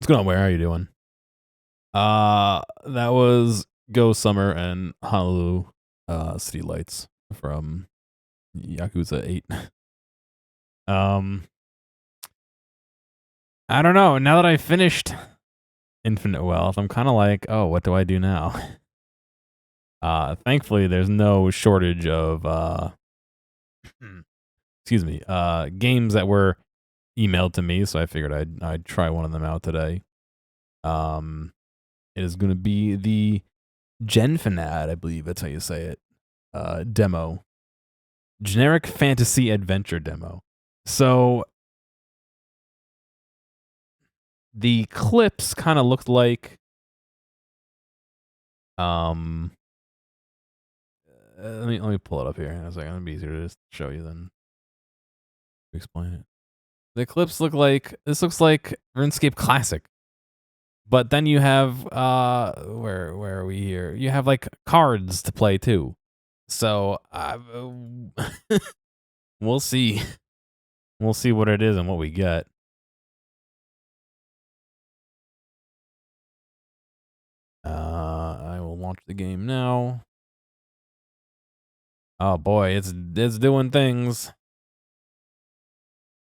going on? Where are you doing? That was Go Summer and Honolulu City Lights from Yakuza 8. Um, I don't know. Now that I finished Infinite Wealth, I'm kind of like, oh, what do I do now? Thankfully, there's no shortage of excuse me, games that were emailed to me, so I figured I'd try one of them out today. It is going to be the Genfanad, I believe that's how you say it, demo. Generic fantasy adventure demo. So the clips kind of looked like let me pull it up here in a second. It'll be easier to just show you than explain it. The clips look like this looks like RuneScape Classic. But then you have where are we here? You have like cards to play too. So we'll see. We'll see what it is and what we get. I will launch the game now. Oh boy, it's doing things.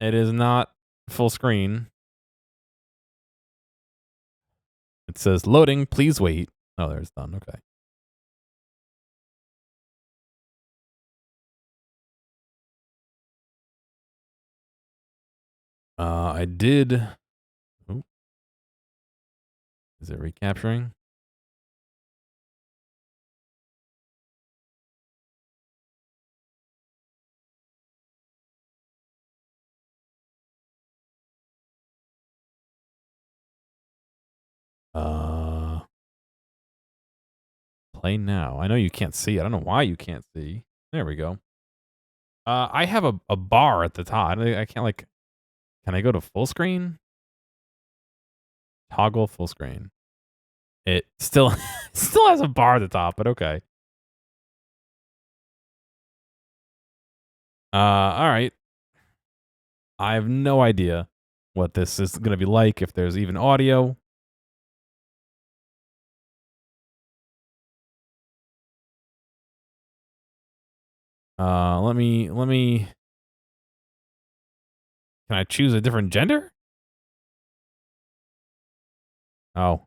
It is not full screen. It says loading, please wait. Oh, there's done. Okay. I did. Oh. Is it recapturing? Play now. I know you can't see. I don't know why you can't see. There we go. I have a bar at the top. I can't like. Can I go to full screen? Toggle full screen. It still still has a bar at the top, but okay. All right. I have no idea what this is going to be like, if there's even audio. Let me. Can I choose a different gender? Oh.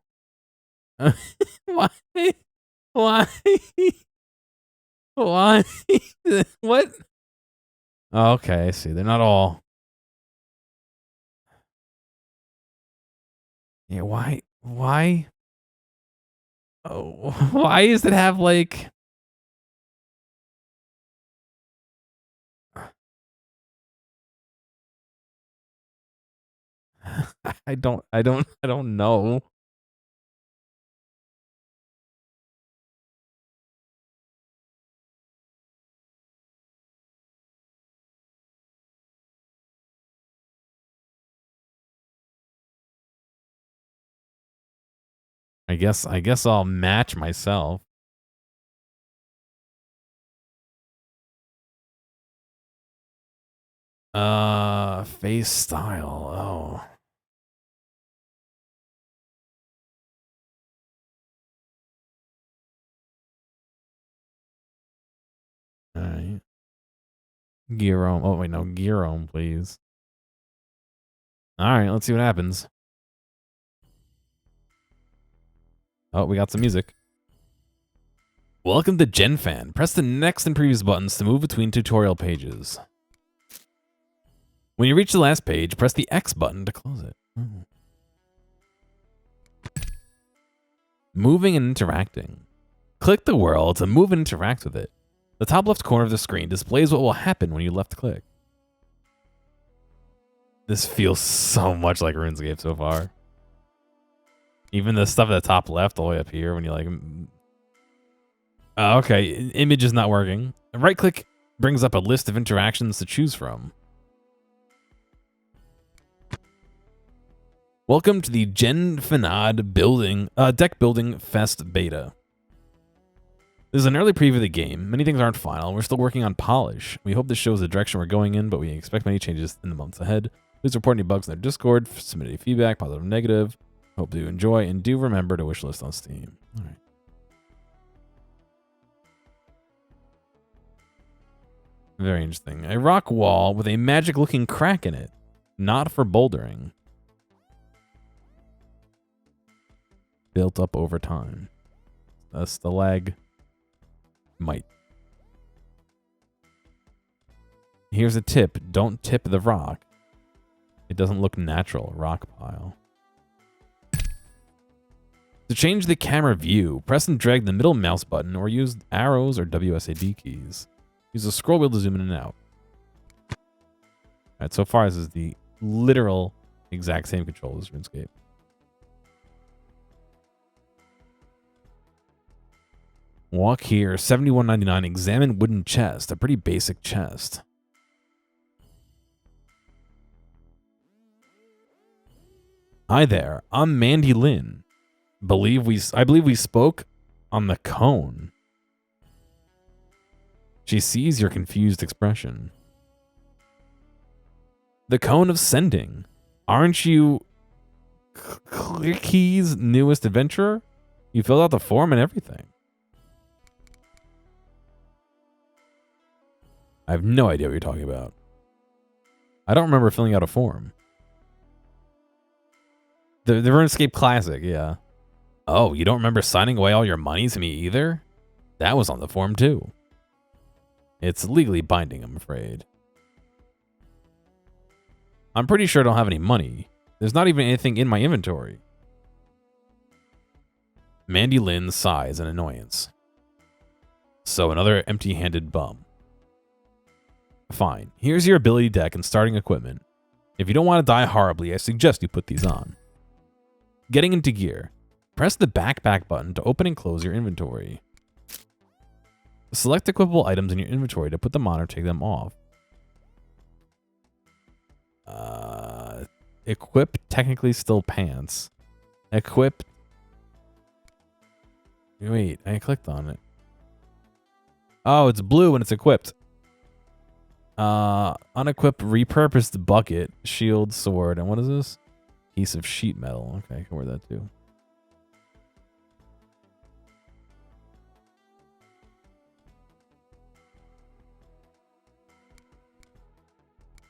Why? Why? Why? What? Oh, okay, I see. They're not all. Yeah, why? Why? Oh, why does it have like? I don't know. I guess I'll match myself. Face style. Oh. All right. Gearome. Oh wait, no, Gearome, please. All right, let's see what happens. Oh, we got some music. Welcome to Genfan. Press the next and previous buttons to move between tutorial pages. When you reach the last page, press the X button to close it. Oh. Moving and interacting. Click the world to move and interact with it. The top left corner of the screen displays what will happen when you left click. This feels so much like RuneScape so far. Even the stuff at the top left, all the way up here, when you like... okay, image is not working. Right click brings up a list of interactions to choose from. Welcome to the Genfanad deck building fest beta. This is an early preview of the game. Many things aren't final. We're still working on polish. We hope this shows the direction we're going in, but we expect many changes in the months ahead. Please report any bugs in their Discord, submit any feedback, positive or negative. Hope you enjoy, and do remember to wishlist on Steam. All right. Very interesting. A rock wall with a magic-looking crack in it. Not for bouldering. Built up over time. A stalagmite. Here's a tip. Don't tip the rock. It doesn't look natural. Rock pile. To change the camera view, press and drag the middle mouse button or use arrows or WSAD keys. Use the scroll wheel to zoom in and out. Alright, so far this is the literal exact same control as RuneScape. Walk here, $71.99. Examine wooden chest. A pretty basic chest. Hi there, I'm Mandy Lynn. I believe we spoke on the cone. She sees your confused expression. The cone of sending. Aren't you Clicky's newest adventurer? You filled out the form and everything. I have no idea what you're talking about. I don't remember filling out a form. The RuneScape Classic, yeah. Oh, you don't remember signing away all your money to me either? That was on the form too. It's legally binding, I'm afraid. I'm pretty sure I don't have any money. There's not even anything in my inventory. Mandy Lynn sighs in annoyance. So another empty-handed bum. Fine. Here's your ability deck and starting equipment. If you don't want to die horribly, I suggest you put these on. Getting into gear. Press the backpack button to open and close your inventory. Select equipable items in your inventory to put them on or take them off. Equip, technically still pants. Equip. Wait, I clicked on it. Oh, it's blue when it's equipped. Unequip repurposed bucket, shield, sword, and what is this? Piece of sheet metal. Okay, I can wear that too.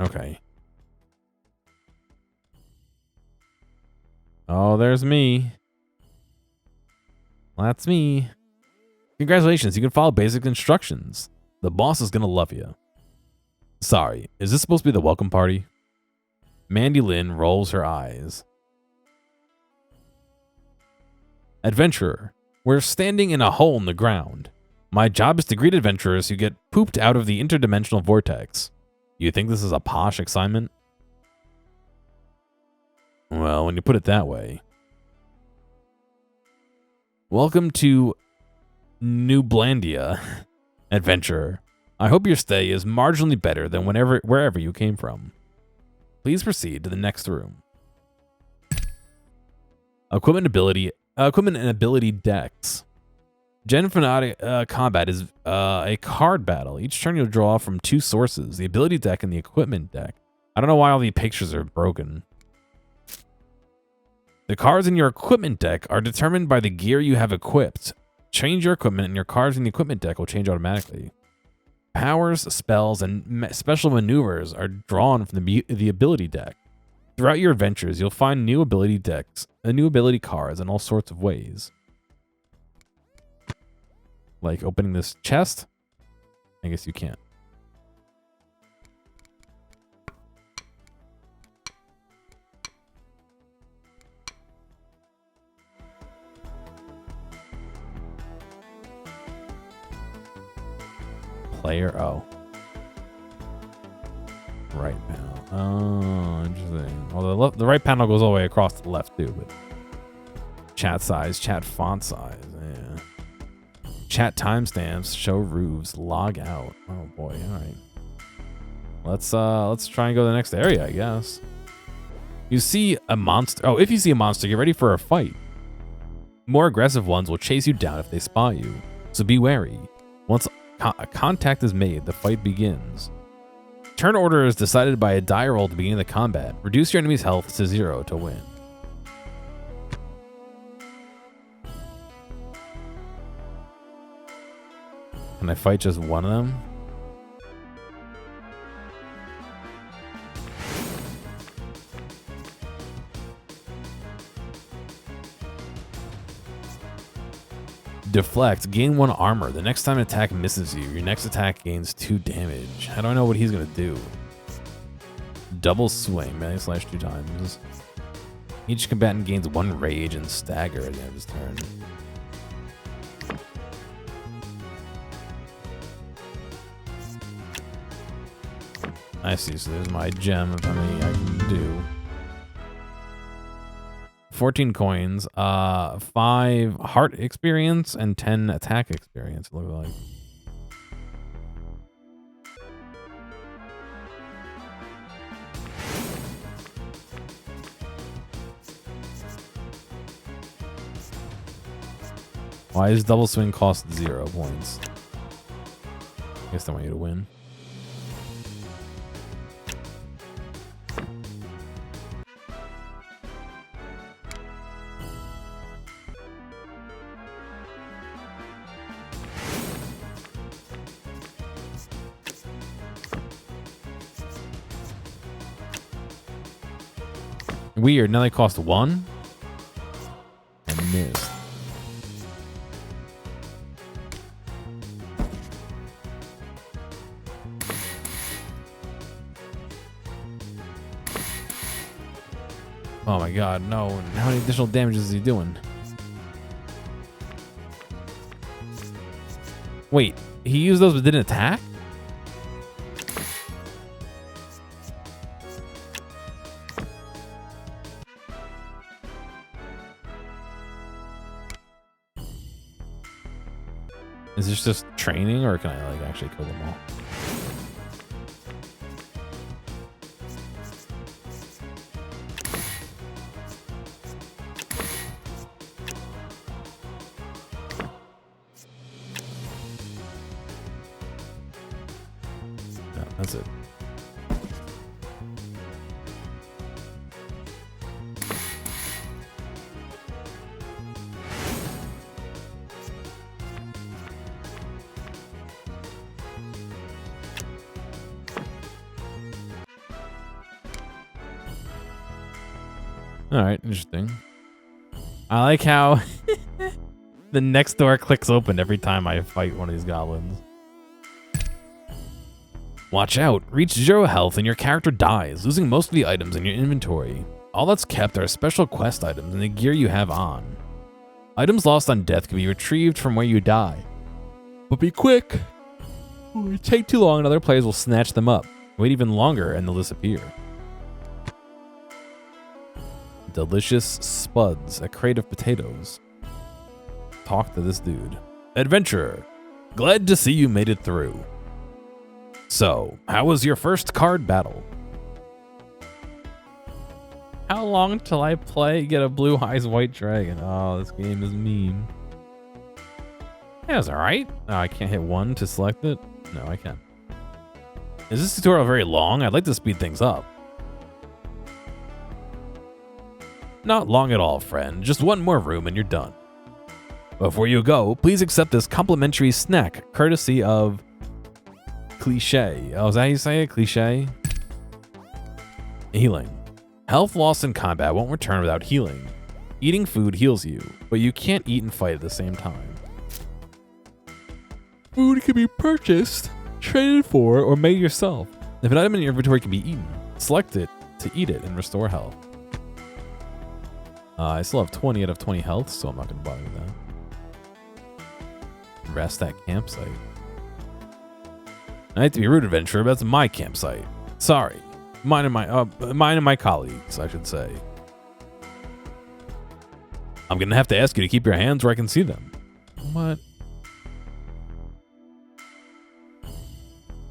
Okay. Oh, there's me. Well, that's me. Congratulations, you can follow basic instructions. The boss is gonna love you. Sorry, is this supposed to be the welcome party? Mandy Lynn rolls her eyes. Adventurer, we're standing in a hole in the ground. My job is to greet adventurers who get pooped out of the interdimensional vortex. You think this is a posh assignment? Well, when you put it that way. Welcome to New Blandia, adventurer. I hope your stay is marginally better than wherever you came from. Please proceed to the next room. Equipment and ability decks. Genfanad combat is a card battle. Each turn you'll draw from two sources, the ability deck and the equipment deck. I don't know why all the pictures are broken. The cards in your equipment deck are determined by the gear you have equipped. Change your equipment and your cards in the equipment deck will change automatically. Powers, spells, and special maneuvers are drawn from the ability deck. Throughout your adventures, you'll find new ability decks, new ability cards in all sorts of ways. Like opening this chest? I guess you can't. Player, oh. Right panel. Oh, interesting. Well, the right panel goes all the way across to the left too, but chat size, chat font size, yeah. Chat timestamps, show roofs, log out. Oh boy, alright. Let's try and go to the next area, I guess. You see a monster. Oh, if you see a monster, get ready for a fight. More aggressive ones will chase you down if they spot you, so be wary. Once a contact is made, the fight begins. Turn order is decided by a die roll at the beginning of the combat. Reduce your enemy's health to 0 to win. Can I fight just one of them? Deflect. Gain 1 armor. The next time an attack misses you, your next attack gains 2 damage. How do I know what he's going to do? Double swing. Melee slash 2 times. Each combatant gains 1 rage and stagger at the end of his turn. I see. So there's my gem of how many I can do. 14 coins, 5 heart experience, and 10 attack experience, it looks like. Why does double swing cost 0 points? I guess they want you to win. Weird, now they cost 1? And missed. Oh my god, no. How many additional damages is he doing? Wait, he used those but didn't attack? Is this just training, or can I like actually kill them all? No, that's it. All right, interesting. I like how the next door clicks open every time I fight one of these goblins. Watch out. Reach 0 health and your character dies, losing most of the items in your inventory. All that's kept are special quest items and the gear you have on. Items lost on death can be retrieved from where you die. But be quick. It will take too long and other players will snatch them up. Wait even longer and they'll disappear. Delicious spuds, a crate of potatoes. Talk to this dude. Adventurer, glad to see you made it through. So, how was your first card battle? How long till I get a blue eyes white dragon? Oh, this game is mean. Yeah, it's alright. Oh, I can't hit 1 to select it? No, I can. Is this tutorial very long? I'd like to speed things up. Not long at all, friend. Just 1 more room and you're done. Before you go, please accept this complimentary snack, courtesy of Cliché. Oh, is that how you say it? Cliché? Healing. Health lost in combat won't return without healing. Eating food heals you, but you can't eat and fight at the same time. Food can be purchased, traded for, or made yourself. If an item in your inventory can be eaten, select it to eat it and restore health. I still have 20 out of 20 health, so I'm not going to bother with that. Rest at campsite. I hate to be rude, adventurer, but that's my campsite. Sorry. Mine and my colleagues, I should say. I'm going to have to ask you to keep your hands where I can see them. What?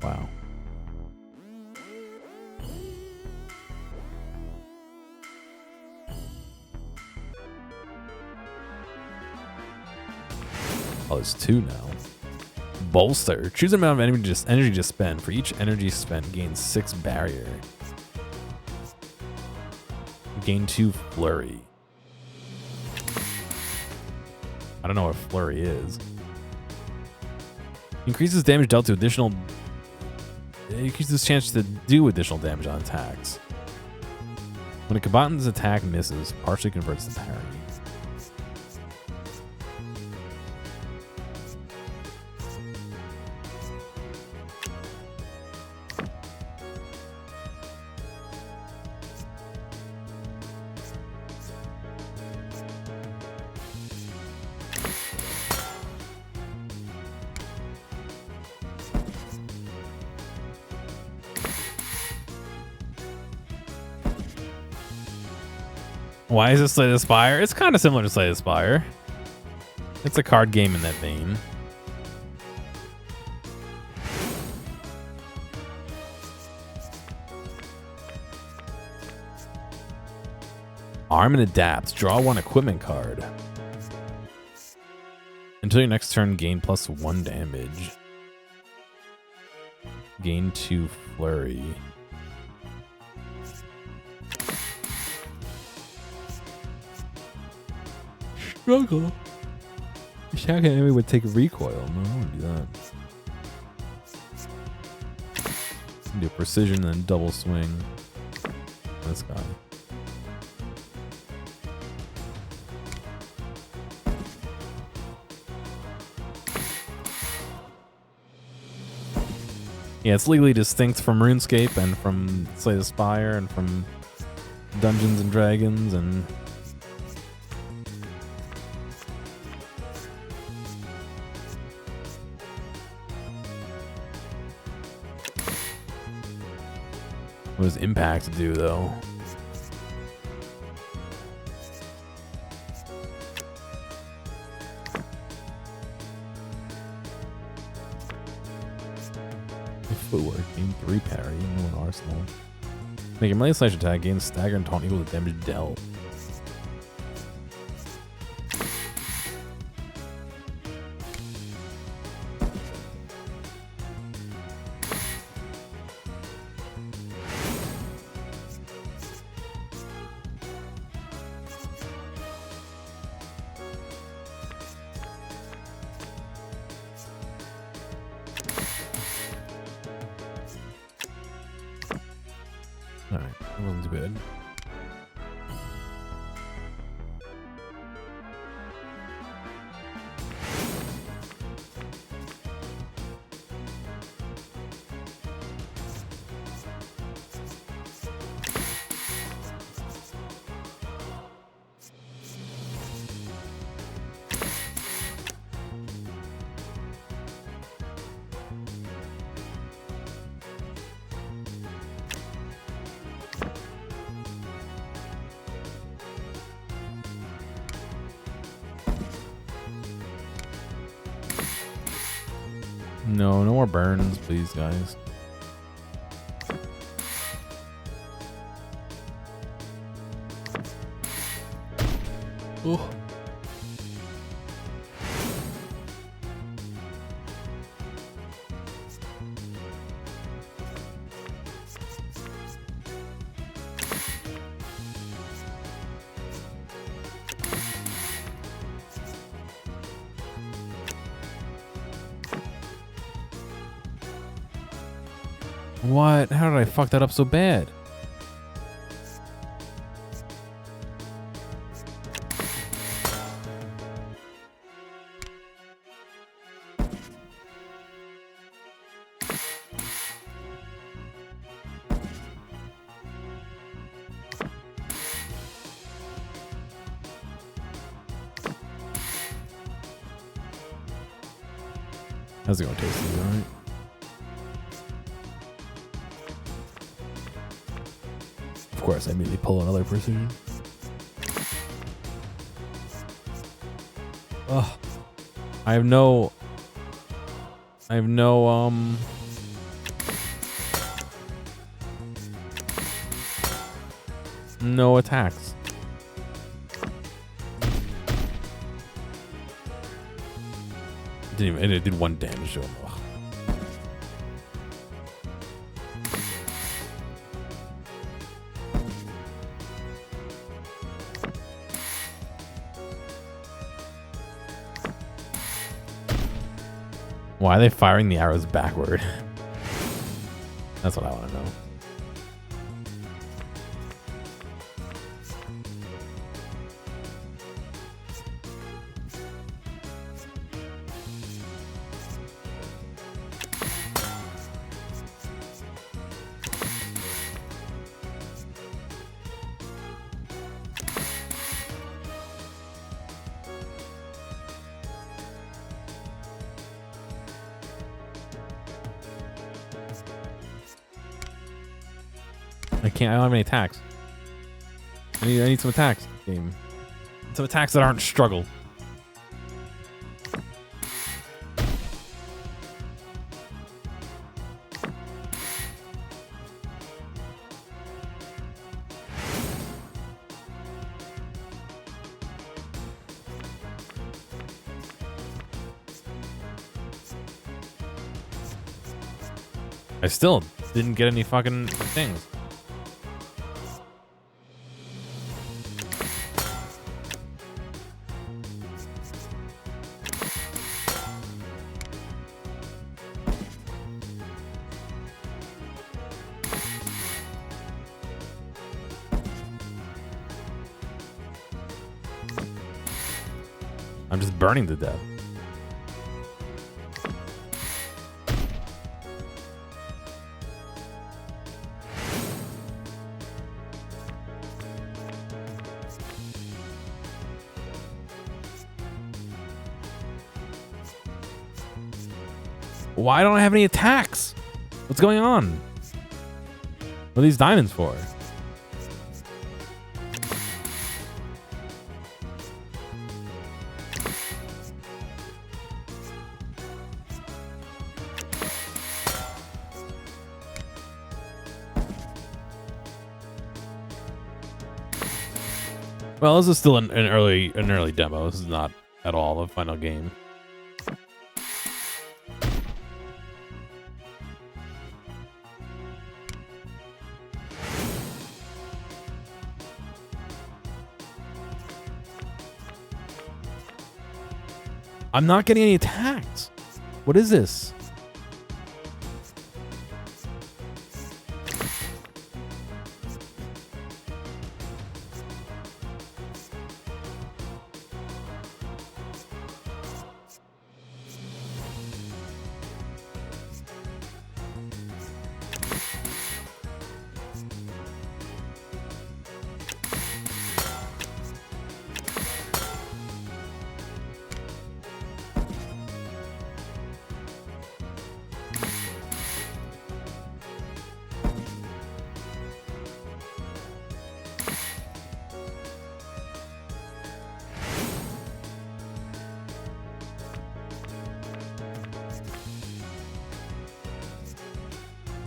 Wow. Oh, there's 2 now. Bolster. Choose an amount of energy to spend. For each energy spent, gain 6 barrier. Gain 2 flurry. I don't know what flurry is. Increases damage dealt to additional. It increases chance to do additional damage on attacks. When a combatant's attack misses, partially converts to parry. Why is this Slay the Spire? It's kind of similar to Slay the Spire. It's a card game in that vein. Arm and Adapt. Draw one equipment card. Until your next turn, gain +1 damage. Gain 2 flurry. Struggle. Attack enemy would take recoil. No, I wouldn't do that. Do precision and double swing. This guy. Yeah, it's legally distinct from RuneScape and from Slay the Spire and from Dungeons and Dragons and what does Impact do though? Footwork, gain 3 parry, no an arsenal. Make a melee slash attack, gain stagger and taunt equal to damage dealt. Alright, that wasn't too bad. No, no more burns, please, guys. Oh. What? How did I fuck that up so bad? How's it going, Tasty? You alright? Of course, I immediately pull another precision. Ugh. I have no no attacks. It did 1 damage to him. Ugh. Why are they firing the arrows backward? That's what I want to know. I don't have any attacks. I need some attacks, game. Some attacks that aren't struggle. I still didn't get any fucking things. I'm just burning to death. Why don't I have any attacks? What's going on? What are these diamonds for? Well, this is still an early demo. This is not at all the final game. I'm not getting any attacks. What is this?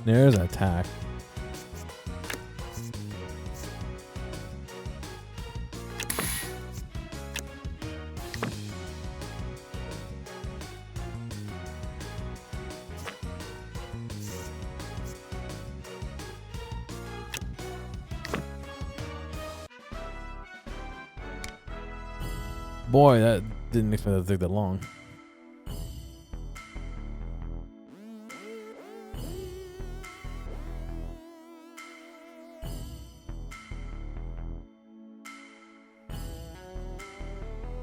There's an attack. Boy, that didn't expect that to take that long.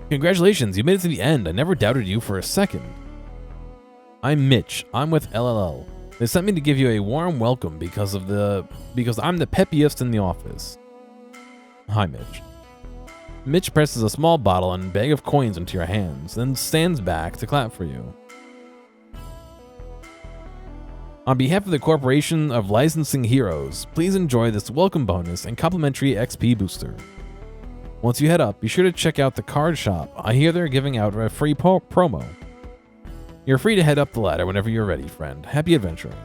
Congratulations, you made it to the end. I never doubted you for a second. I'm Mitch. I'm with LLL. They sent me to give you a warm welcome because I'm the peppiest in the office. Hi, Mitch. Mitch presses a small bottle and bag of coins into your hands, then stands back to clap for you. On behalf of the Corporation of Licensing Heroes, please enjoy this welcome bonus and complimentary XP booster. Once you head up, be sure to check out the card shop. I hear they're giving out a free promo. You're free to head up the ladder whenever you're ready, friend. Happy adventuring.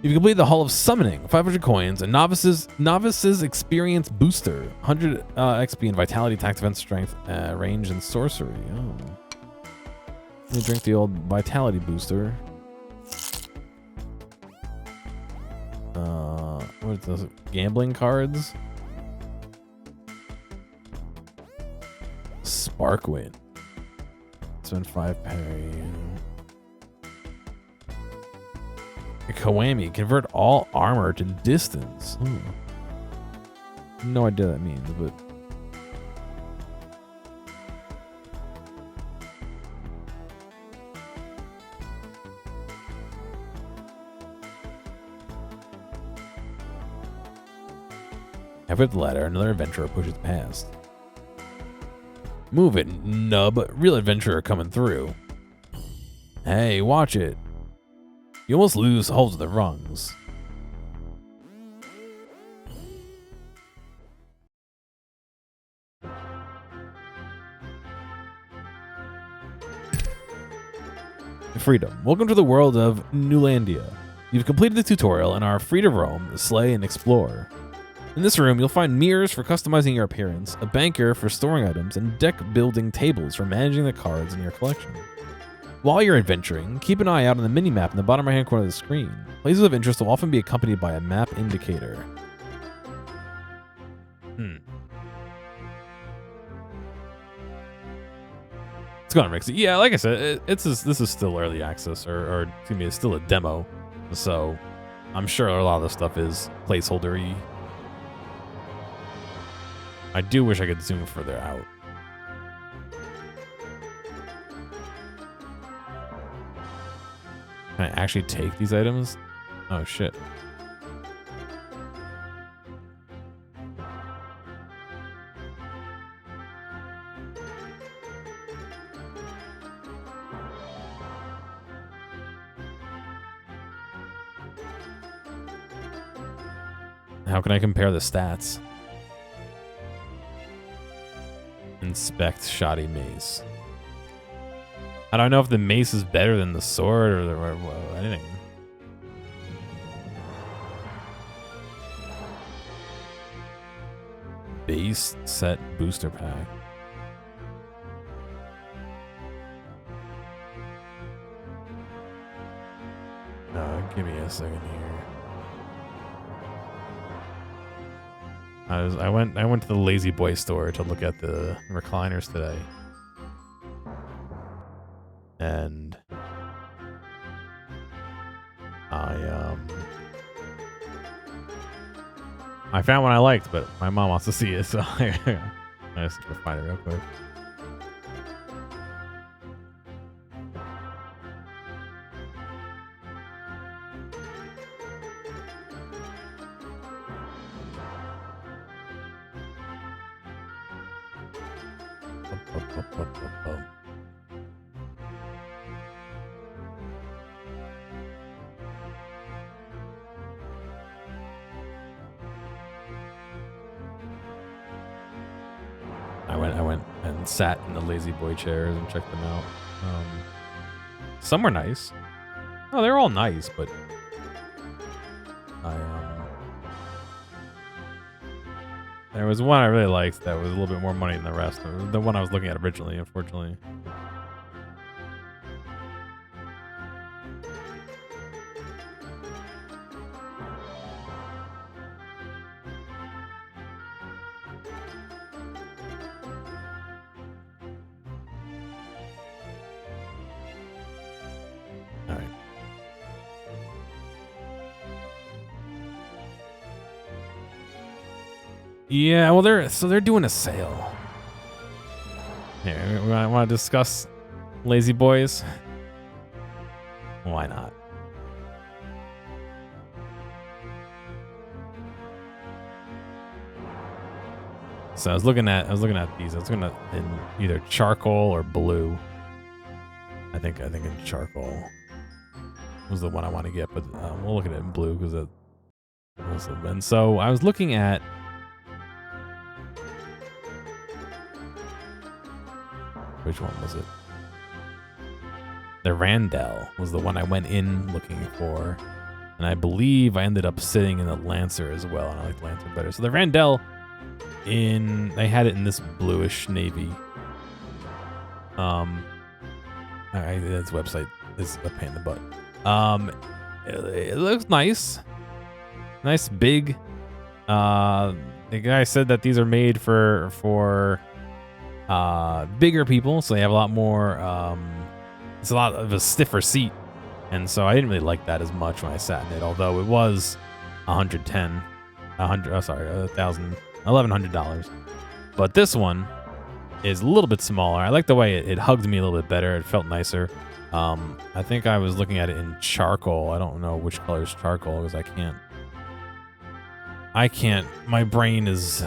You've completed the Hall of Summoning, 500 coins, and Novice's Experience Booster, 100 XP in Vitality, Attack, Defense, Strength, Range, and Sorcery. Oh. Let me drink the old Vitality Booster. What is this? Gambling cards? Sparkwin. Spend 5 pay. Kawami, convert all armor to distance. No idea what that means, but after the ladder, another adventurer pushes past. Move it, nub. Real adventurer coming through. Hey, watch it. You almost lose hold of the rungs. Freedom. Welcome to the world of Newlandia. You've completed the tutorial and are free to roam, slay, and explore. In this room, you'll find mirrors for customizing your appearance, a banker for storing items, and deck-building tables for managing the cards in your collection. While you're adventuring, keep an eye out on the mini-map in the bottom right-hand corner of the screen. Places of interest will often be accompanied by a map indicator. It's going to mix it. Yeah, like I said, this is still early access, or excuse me, it's still a demo. So I'm sure a lot of the stuff is placeholder-y. I do wish I could zoom further out. Can I actually take these items? Oh, shit. How can I compare the stats? Inspect shoddy mace. I don't know if the mace is better than the sword or anything. Base set booster pack. Give me a second here. I went to the Lazy Boy store to look at the recliners today. And I found one I liked, but my mom wants to see it, so I just have to find it real quick. I went and sat in the Lazy Boy chairs and checked them out. Some were nice. Oh, they're all nice, but there was one I really liked that was a little bit more money than the rest. The one I was looking at originally, unfortunately. Yeah, well, they're doing a sale. Here, we want to discuss Lazy Boys. Why not? So I was looking at these. I was looking at in either charcoal or blue. I think in charcoal was the one I want to get, but we'll look at it in blue because it was. And so I was looking at. Which one was it? The Randell was the one I went in looking for. And I believe I ended up sitting in the Lancer as well, and I like the Lancer better. So the Randell, they had it in this bluish navy. Its website is a pain in the butt. It looks nice. Nice big. The guy said that these are made for bigger people, so they have a lot more. It's a lot of a stiffer seat, and so I didn't really like that as much when I sat in it. Although it was $1,100. But this one is a little bit smaller. I like the way it hugged me a little bit better. It felt nicer. I think I was looking at it in charcoal. I don't know which color is charcoal because I can't. My brain is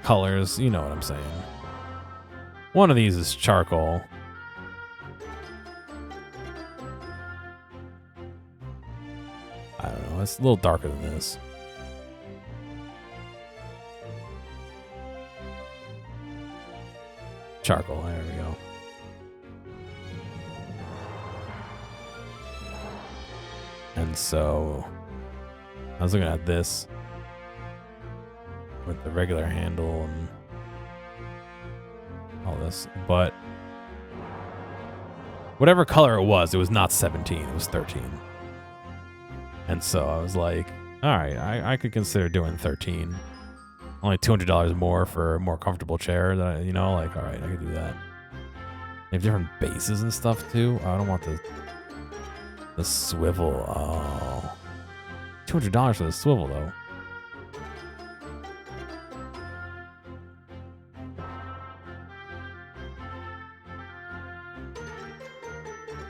colors. You know what I'm saying. One of these is charcoal. I don't know. It's a little darker than this. Charcoal. There we go. And so I was looking at this with the regular handle and all this, but whatever color it was not 17, it was 13. And so I was like, all right, I could consider doing 13. Only $200 more for a more comfortable chair that all right, I could do that. They have different bases and stuff too. I don't want the swivel. Oh, $200 for the swivel though.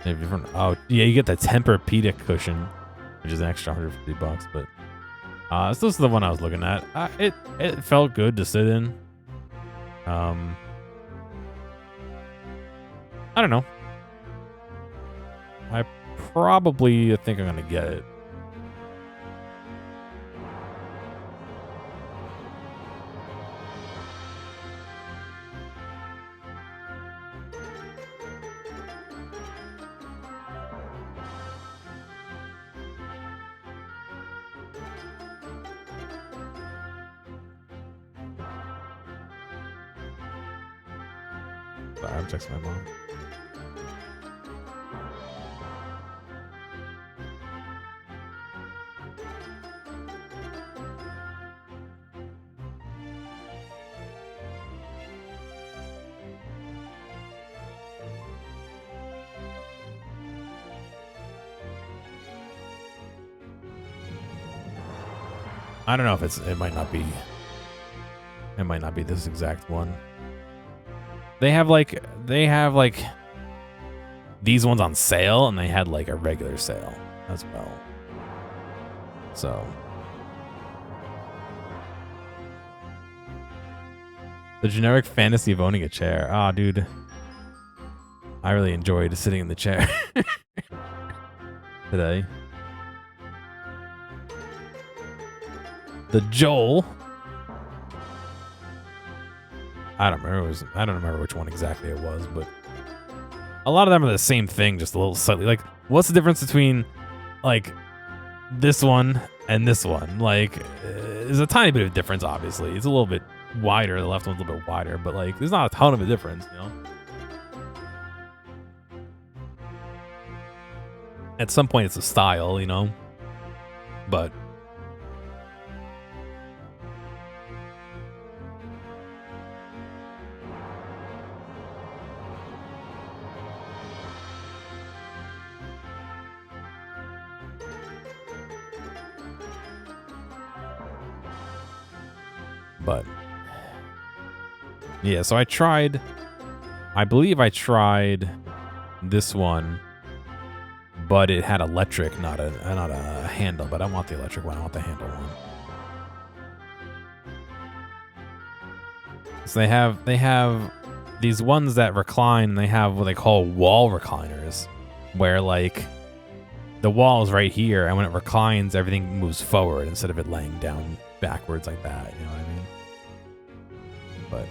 They have different. Oh yeah, you get the Tempur-Pedic cushion, which is an extra $150. But so this is the one I was looking at. It felt good to sit in. I don't know. I probably think I'm gonna get it. Sorry, I'm texting my mom. I don't know if it might not be this exact one. They have like these ones on sale, and they had like a regular sale as well. So the generic fantasy of owning a chair. Ah, dude, I really enjoyed sitting in the chair today. The Joel. I don't remember which one exactly it was, but a lot of them are the same thing, just a little slightly. Like, what's the difference between like this one and this one? Like, there's a tiny bit of difference. Obviously, it's a little bit wider. The left one's a little bit wider, but like, there's not a ton of a difference, At some point, it's a style, but. But yeah, so I believe I tried this one, but it had electric, not a handle. But I want the electric one. I want the handle one. So they have these ones that recline, and they have what they call wall recliners, where like the wall is right here, and when it reclines, everything moves forward instead of it laying down backwards like that. You know what I mean? But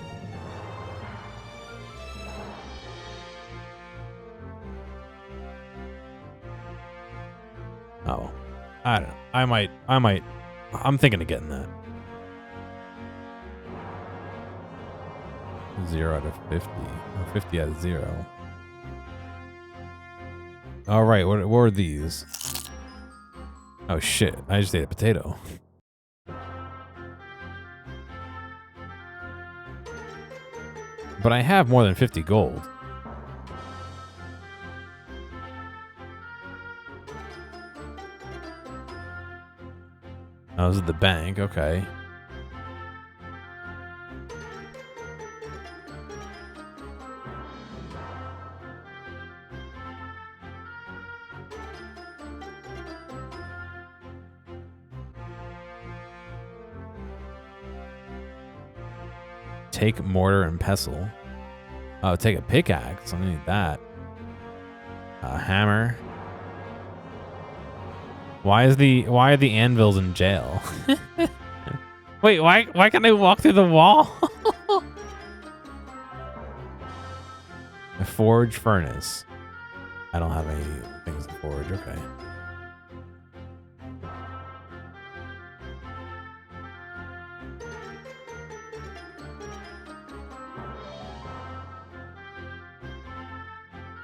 oh, I don't know. I'm thinking of getting that. 0 out of 50. Or 50 out of 0. All right, what were these? Oh shit! I just ate a potato. But I have more than 50 gold. Oh, this is the bank. Okay. Take mortar and pestle. Oh, take a pickaxe. I need that. A hammer. Why are the anvils in jail? Wait, why can't I walk through the wall? A forge furnace. I don't have any things to forge. Okay.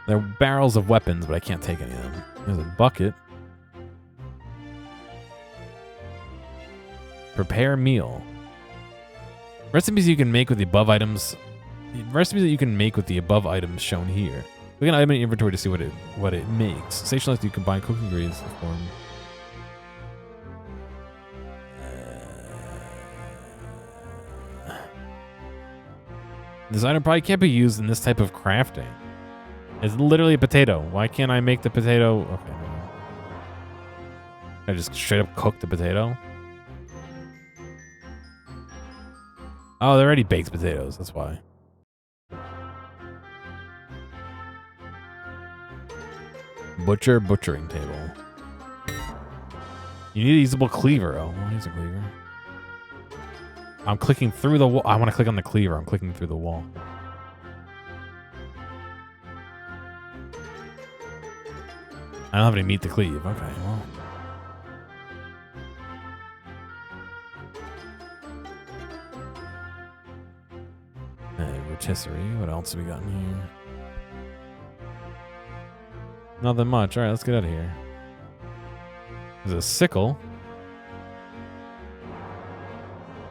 There are barrels of weapons, but I can't take any of them. There's a bucket. Prepare meal. Recipes you can make with the above items. Recipes that you can make with the above items shown here. Look at an item in inventory to see what it makes. Station lets you combine cooking ingredients to form. This item probably can't be used in this type of crafting. It's literally a potato. Why can't I make the potato? Okay. I just straight up cook the potato. Oh, they're already baked potatoes. That's why. Butchering table. You need a usable cleaver. Oh, here's a cleaver. I'm clicking through the wall. I want to click on the cleaver. I'm clicking through the wall. I don't have any meat to cleave. Okay, well. Rotisserie. What else have we got in here? Nothing much. All right, let's get out of here. There's a sickle.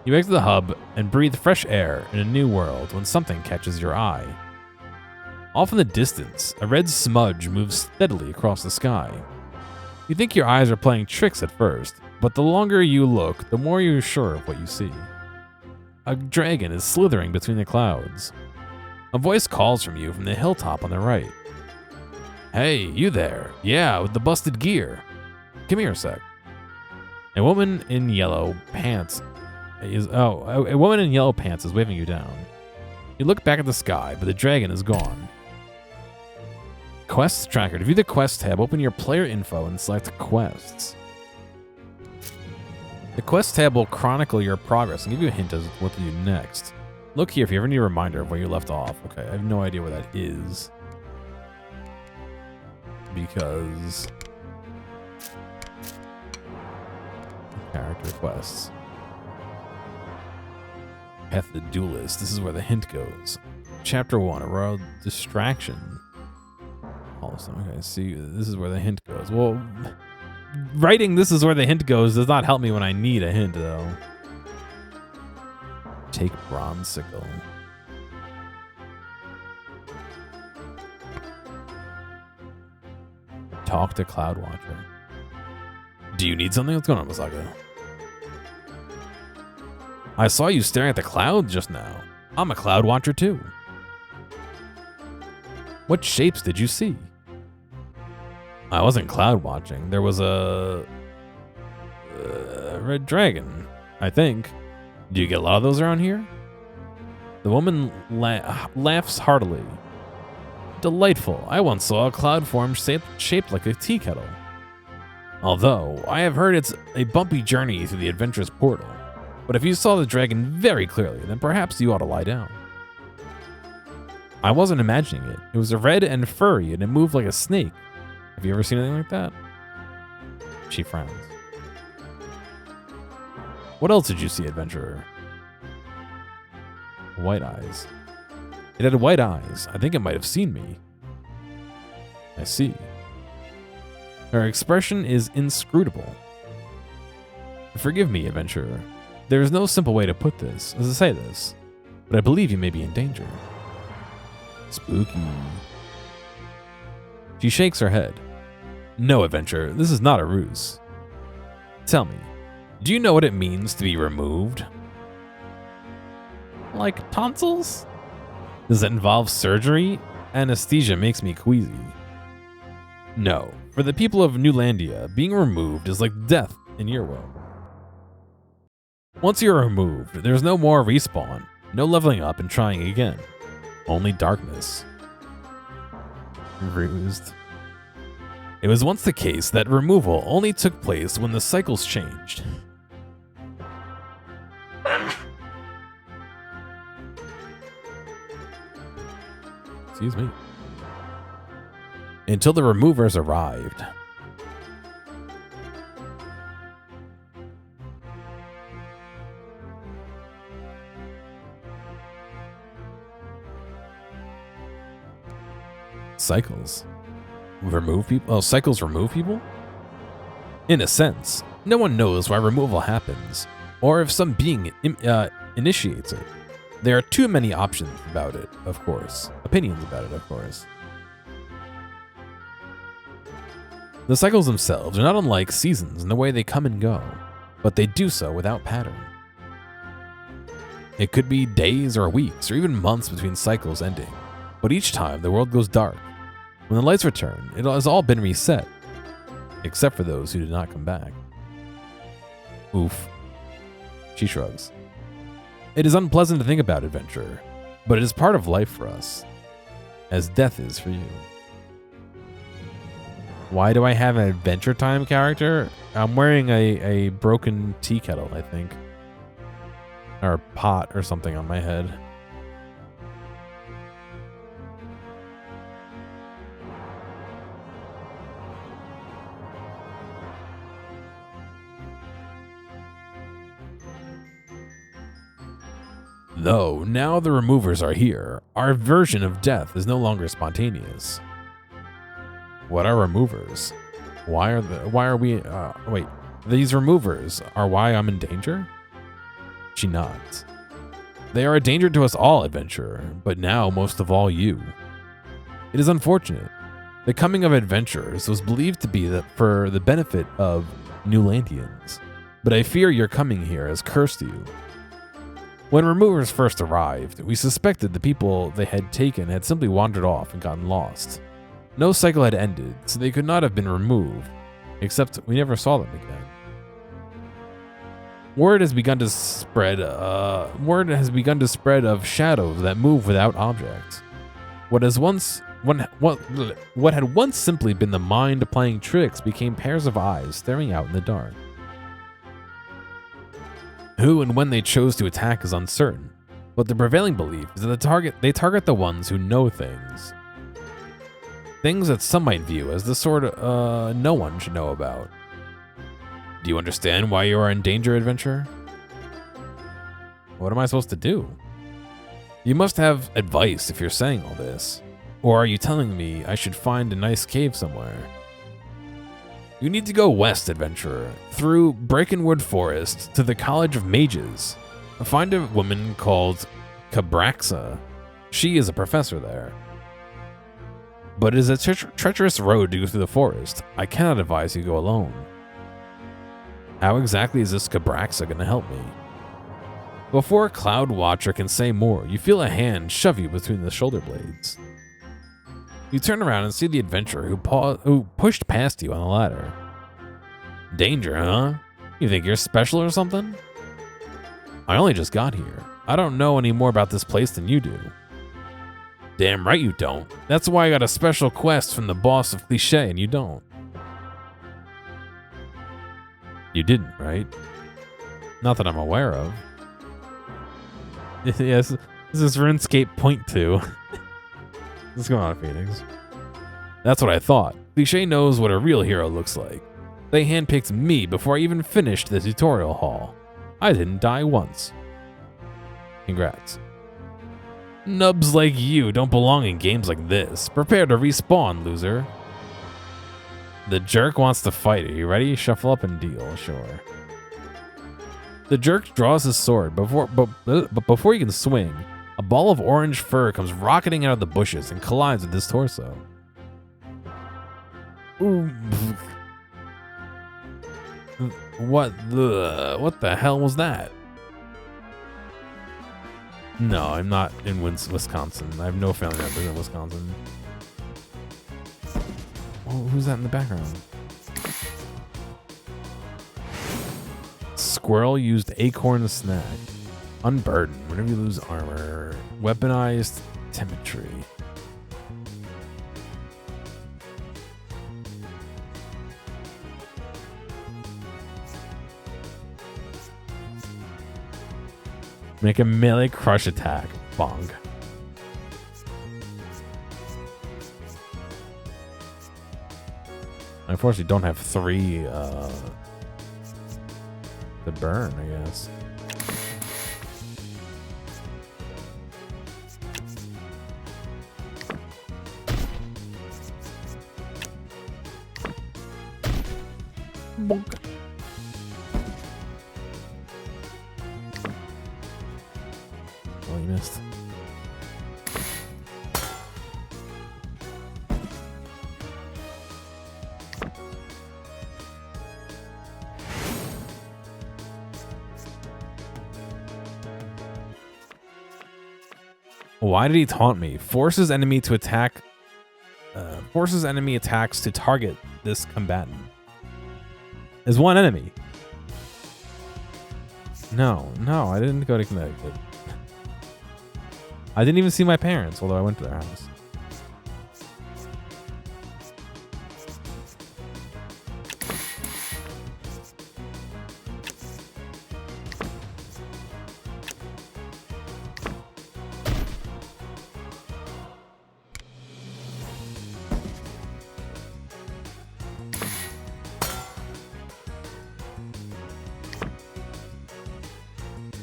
You exit the hub and breathe fresh air in a new world when something catches your eye. Off in the distance, a red smudge moves steadily across the sky. You think your eyes are playing tricks at first, but the longer you look, the more you're sure of what you see. A dragon is slithering between the clouds. A voice calls from you from the hilltop on the right. Hey, you there. Yeah, with the busted gear. Come here a sec. A woman in yellow pants is waving you down. You look back at the sky, but the dragon is gone. Quests tracker. To view the quest tab, open your player info and select quests. The quest tab will chronicle your progress and give you a hint as to what to do next. Look here if you ever need a reminder of where you left off. Okay, I have no idea where that is. Because... character quests. Path the Duelist. This is where the hint goes. Chapter 1, a royal distraction. Okay, see, this is where the hint goes. Well, writing this is where the hint goes does not help me when I need a hint, though. Take bronze sickle. Talk to Cloud Watcher. Do you need something? What's going on, Masako? I saw you staring at the clouds just now. I'm a Cloud Watcher too. What shapes did you see? I wasn't cloud watching. There was a red dragon, I think. Do you get a lot of those around here? The woman laughs heartily. Delightful. I once saw a cloud form shaped like a tea kettle. Although, I have heard it's a bumpy journey through the adventurous portal. But if you saw the dragon very clearly, then perhaps you ought to lie down. I wasn't imagining it. It was red and furry, and it moved like a snake. Have you ever seen anything like that? She frowns. What else did you see, adventurer? White eyes. It had white eyes. I think it might have seen me. I see. Her expression is inscrutable. Forgive me, adventurer. There is no simple way to put this, as I say this, but I believe you may be in danger. Spooky. She shakes her head. No, adventurer, this is not a ruse. Tell me, do you know what it means to be removed? Like tonsils? Does it involve surgery? Anesthesia makes me queasy. No, for the people of Newlandia, being removed is like death in your world. Once you're removed, there's no more respawn, no leveling up and trying again. Only darkness. Rused. It was once the case that removal only took place when the cycles changed. Excuse me. Until the removers arrived. Cycles. Remove people? Oh, cycles remove people? In a sense, no one knows why removal happens, or if some being initiates it. There are too many options about it, of course. Opinions about it, of course. The cycles themselves are not unlike seasons in the way they come and go, but they do so without pattern. It could be days or weeks or even months between cycles ending, but each time the world goes dark. When the lights return, it has all been reset, except for those who did not come back. Oof. She shrugs. It is unpleasant to think about, adventurer, but it is part of life for us, as death is for you. Why do I have an Adventure Time character? I'm wearing a broken tea kettle, I think. Or pot or something on my head. Though, now the removers are here, our version of death is no longer spontaneous. What are removers? Wait, these removers are why I'm in danger? She nods. They are a danger to us all, adventurer, but now most of all you. It is unfortunate. The coming of adventurers was believed to be for the benefit of Newlandians, but I fear your coming here has cursed you. When removers first arrived, we suspected the people they had taken had simply wandered off and gotten lost. No cycle had ended, so they could not have been removed, except we never saw them again. Word has begun to spread of shadows that move without object. What had once simply been the mind playing tricks became pairs of eyes staring out in the dark. Who and when they chose to attack is uncertain, but the prevailing belief is that they target the ones who know things. Things that some might view as the sort no one should know about. Do you understand why you are in danger, adventurer? What am I supposed to do? You must have advice if you're saying all this. Or are you telling me I should find a nice cave somewhere? You need to go west, adventurer, through Breakenwood Forest to the College of Mages. Find a woman called Cabraxa. She is a professor there. But it is a treacherous road to go through the forest. I cannot advise you go alone. How exactly is this Cabraxa going to help me? Before Cloud Watcher can say more, you feel a hand shove you between the shoulder blades. You turn around and see the adventurer who pushed past you on the ladder. Danger, huh? You think you're special or something? I only just got here. I don't know any more about this place than you do. Damn right you don't. That's why I got a special quest from the boss of Cliché and you don't. You didn't, right? Not that I'm aware of. Yes, this is RuneScape Point 2. What's going on, Phoenix? That's what I thought. Cliché knows what a real hero looks like. They handpicked me before I even finished the tutorial hall. I didn't die once. Congrats. Nubs like you don't belong in games like this. Prepare to respawn, loser. The jerk wants to fight. Are you ready? Shuffle up and deal. Sure. The jerk draws his sword, but before he can swing, a ball of orange fur comes rocketing out of the bushes and collides with his torso. Ooh. What the hell was that? No, I'm not in Wisconsin. I have no family members in Wisconsin. Oh, who's that in the background? Squirrel used acorn snack. Unburdened. Whenever you lose armor. Weaponized timidry. Make a melee crush attack. Bonk. I unfortunately don't have 3 to burn, I guess. Bonk. Oh, you missed. Why did he taunt me? Forces enemy to attack. Forces enemy attacks to target this combatant. There's one enemy. No, I didn't go to Connecticut. I didn't even see my parents, although I went to their house.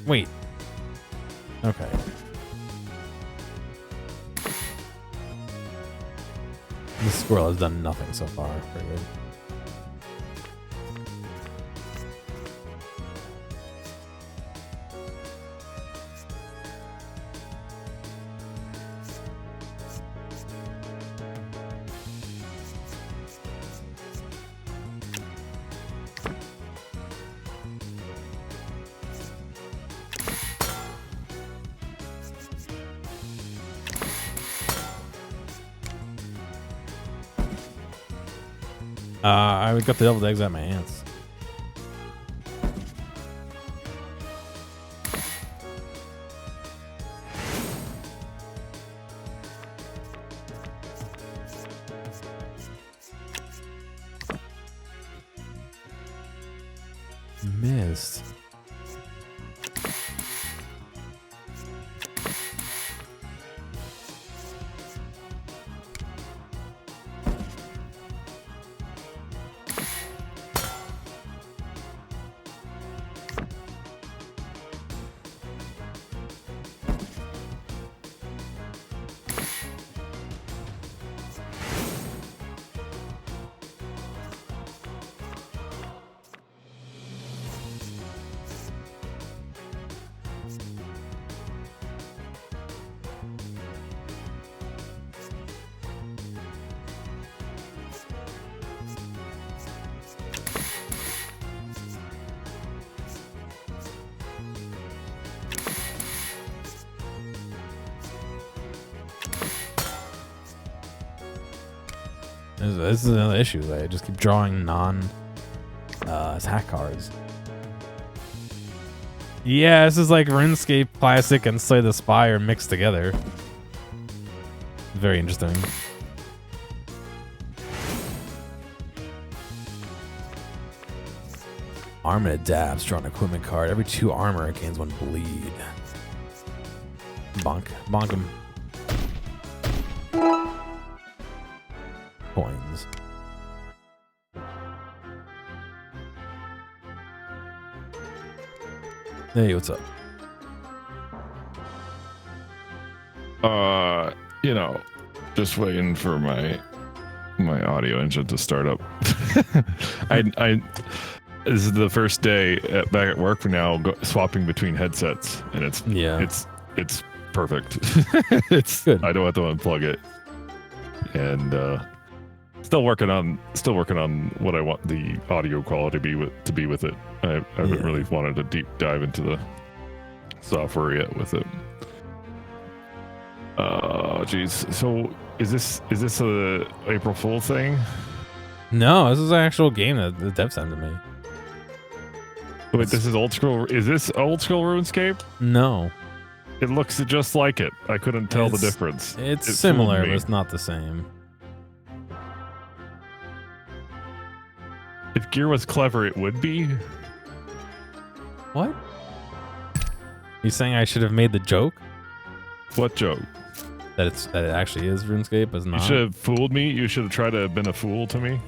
Wait. Okay. This squirrel has done nothing so far. Very good. I got the deviled eggs out of my hands. Missed. This is another issue. I just keep drawing attack cards. Yeah, this is like RuneScape Classic and Slay the Spire mixed together. Very interesting. Arm and Adapts, draw an equipment card. Every 2 armor it gains 1 bleed. Bonk. Bonk him. Coins. Hey, what's up? You know, just waiting for my audio engine to start up. This is the first day back at work. We're now swapping between headsets, and it's perfect. It's good. I don't have to unplug it, and still working on what I want the audio quality to be with it. I haven't really wanted to deep dive into the software yet with it. Geez. So is this a April Fool thing? No, this is an actual game that the dev sent to me. Wait, this is old school. Is this old school RuneScape? No. It looks just like it. I couldn't tell the difference. It's similar, but it's not the same. If gear was clever, it would be. What? You saying I should have made the joke? What joke? That it actually is RuneScape, but it's not. You should have fooled me. You should have tried to have been a fool to me,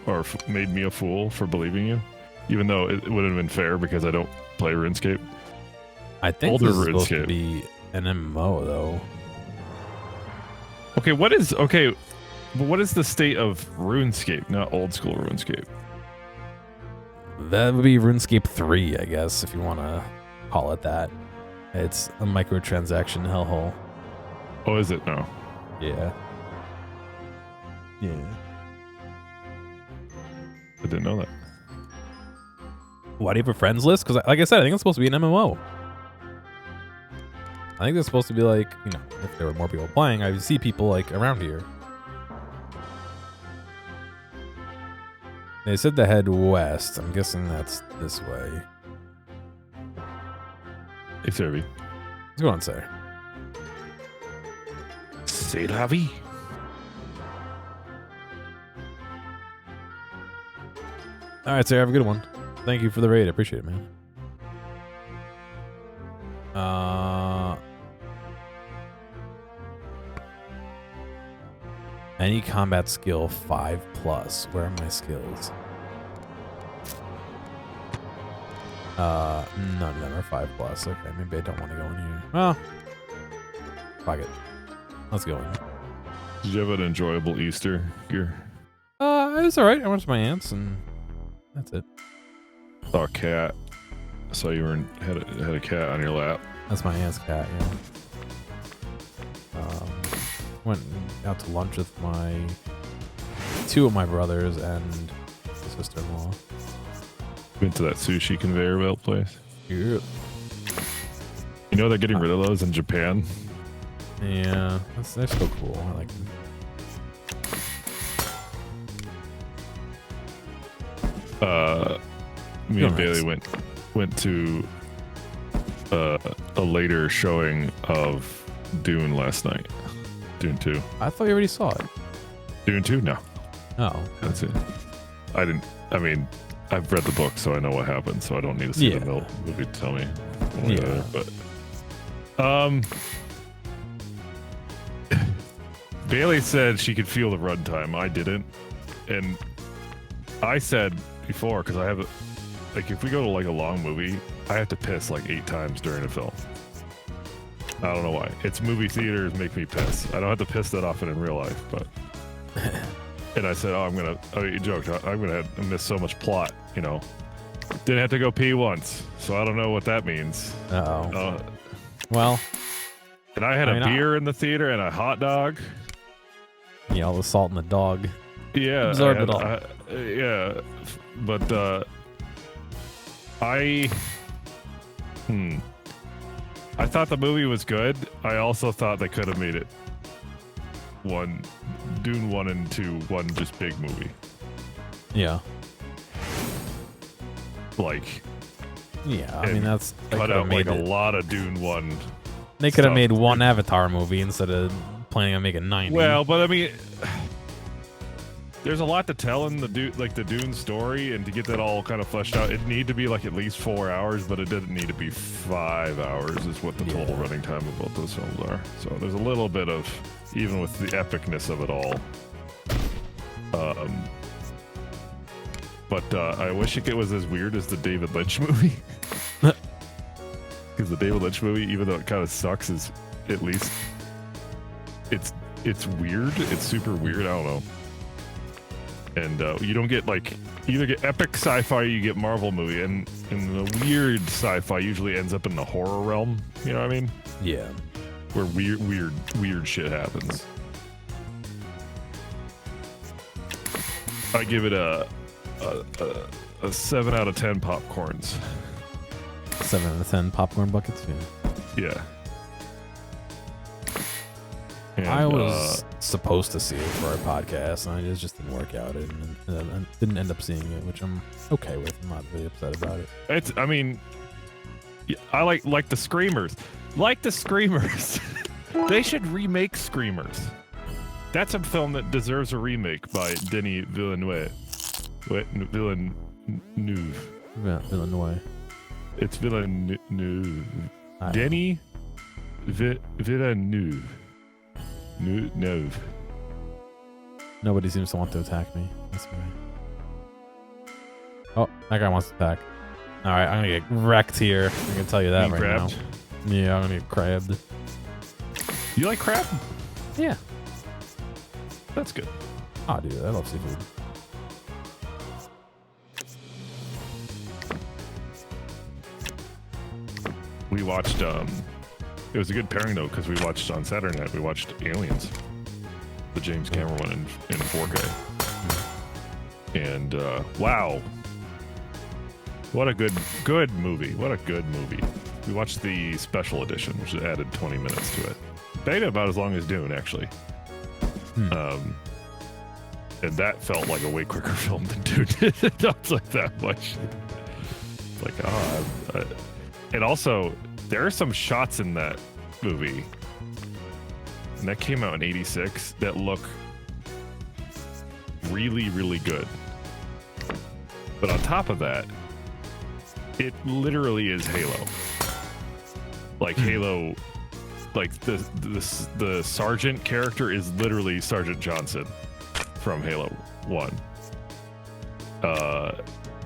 or made me a fool for believing you, even though it would have been fair because I don't play RuneScape. I think Older this is supposed RuneScape. to be an MMO though. Okay, but what is the state of RuneScape, not old school RuneScape? That would be RuneScape 3, I guess, if you want to call it that. It's a microtransaction hellhole. Oh, is it now? Yeah. Yeah. I didn't know that. Why do you have a friends list? Because, like I said, I think it's supposed to be an MMO. I think it's supposed to be like, you know, if there were more people playing, I see people like around here. They said to head west. I'm guessing that's this way. Hey, Serby. What's going on, sir? C'est la vie. All right, sir. Have a good one. Thank you for the raid. I appreciate it, man. Any combat skill 5+. Where are my skills? None of them are 5+. Okay, maybe I don't want to go in here. Well, fuck it. Let's go in. Did you have an enjoyable Easter, Gear? It was alright. I went to my aunt's and that's it. Saw a cat. I saw you had a cat on your lap. That's my aunt's cat, yeah. Went out to lunch with two of my brothers and sister-in-law. Went to that sushi conveyor belt place. Yeah. You know they're getting rid of those in Japan. Yeah, they're still cool. I like them. Me and Bailey went to a later showing of Dune last night. Dune 2. I thought you already saw it. Dune 2? No. Oh. That's it. I mean, I've read the book, so I know what happened, so I don't need to see the movie to tell me. But Bailey said she could feel the runtime. I didn't. And I said before, because I have like, if we go to like a long movie, I have to piss like 8 times during a film. I don't know why. It's movie theaters make me piss. I don't have to piss that often in real life, but. And I said, you joked, I'm gonna miss so much plot, you know. Didn't have to go pee once, so I don't know what that means. Well. And I had a beer in the theater and a hot dog. Yeah, all the salt in the dog. Yeah. Absorb it all. Yeah. But I thought the movie was good. I also thought they could have made it Dune 1 and 2, one just big movie. Yeah. Yeah, I mean that's cut out like a lot of Dune 1. They could have made one Avatar movie instead of planning on making 90. Well, but I mean, there's a lot to tell in the Dune story, and to get that all kind of fleshed out, it need to be like at least 4 hours, but it didn't need to be 5 hours. Is what the total running time of both those films are. So there's a little bit of, even with the epicness of it all. But I wish it was as weird as the David Lynch movie. Because the David Lynch movie, even though it kind of sucks, is at least it's weird. It's super weird. I don't know. And you don't get like, you either get epic sci-fi or you get Marvel movie, and the weird sci-fi usually ends up in the horror realm. You know what I mean? Yeah. where weird shit happens. I give it a 7 out of 10 popcorns. 7 out of 10 popcorn buckets. Yeah. Yeah. And, I was supposed to see it for our podcast, and it just didn't work out. And I didn't end up seeing it, which I'm okay with. I'm not really upset about it. I mean, I like the Screamers. Like the Screamers. They should remake Screamers. That's a film that deserves a remake by Denis Villeneuve. Villeneuve. Yeah, Villeneuve. It's Villeneuve. Denis Villeneuve. No. Nobody seems to want to attack me. That's right. Oh, that guy wants to attack. All right, I'm gonna get wrecked here. I can tell you that right grabbed? now. Yeah, I'm gonna get crabbed. You like crab? Yeah. That's good. Oh, dude, I love seafood. We watched. It was a good pairing though, because we watched on Saturday night. We watched Aliens, the James Cameron one in 4K. And wow, what a good movie! What a good movie. We watched the special edition, which added 20 minutes to it. Made it about as long as Dune, actually. And that felt like a way quicker film than Dune did. It felt like that much. Like, and also, there are some shots in that movie, and that came out in '86, that look really, really good. But on top of that, it literally is Halo. Like Halo, like the Sergeant character is literally Sergeant Johnson from Halo 1.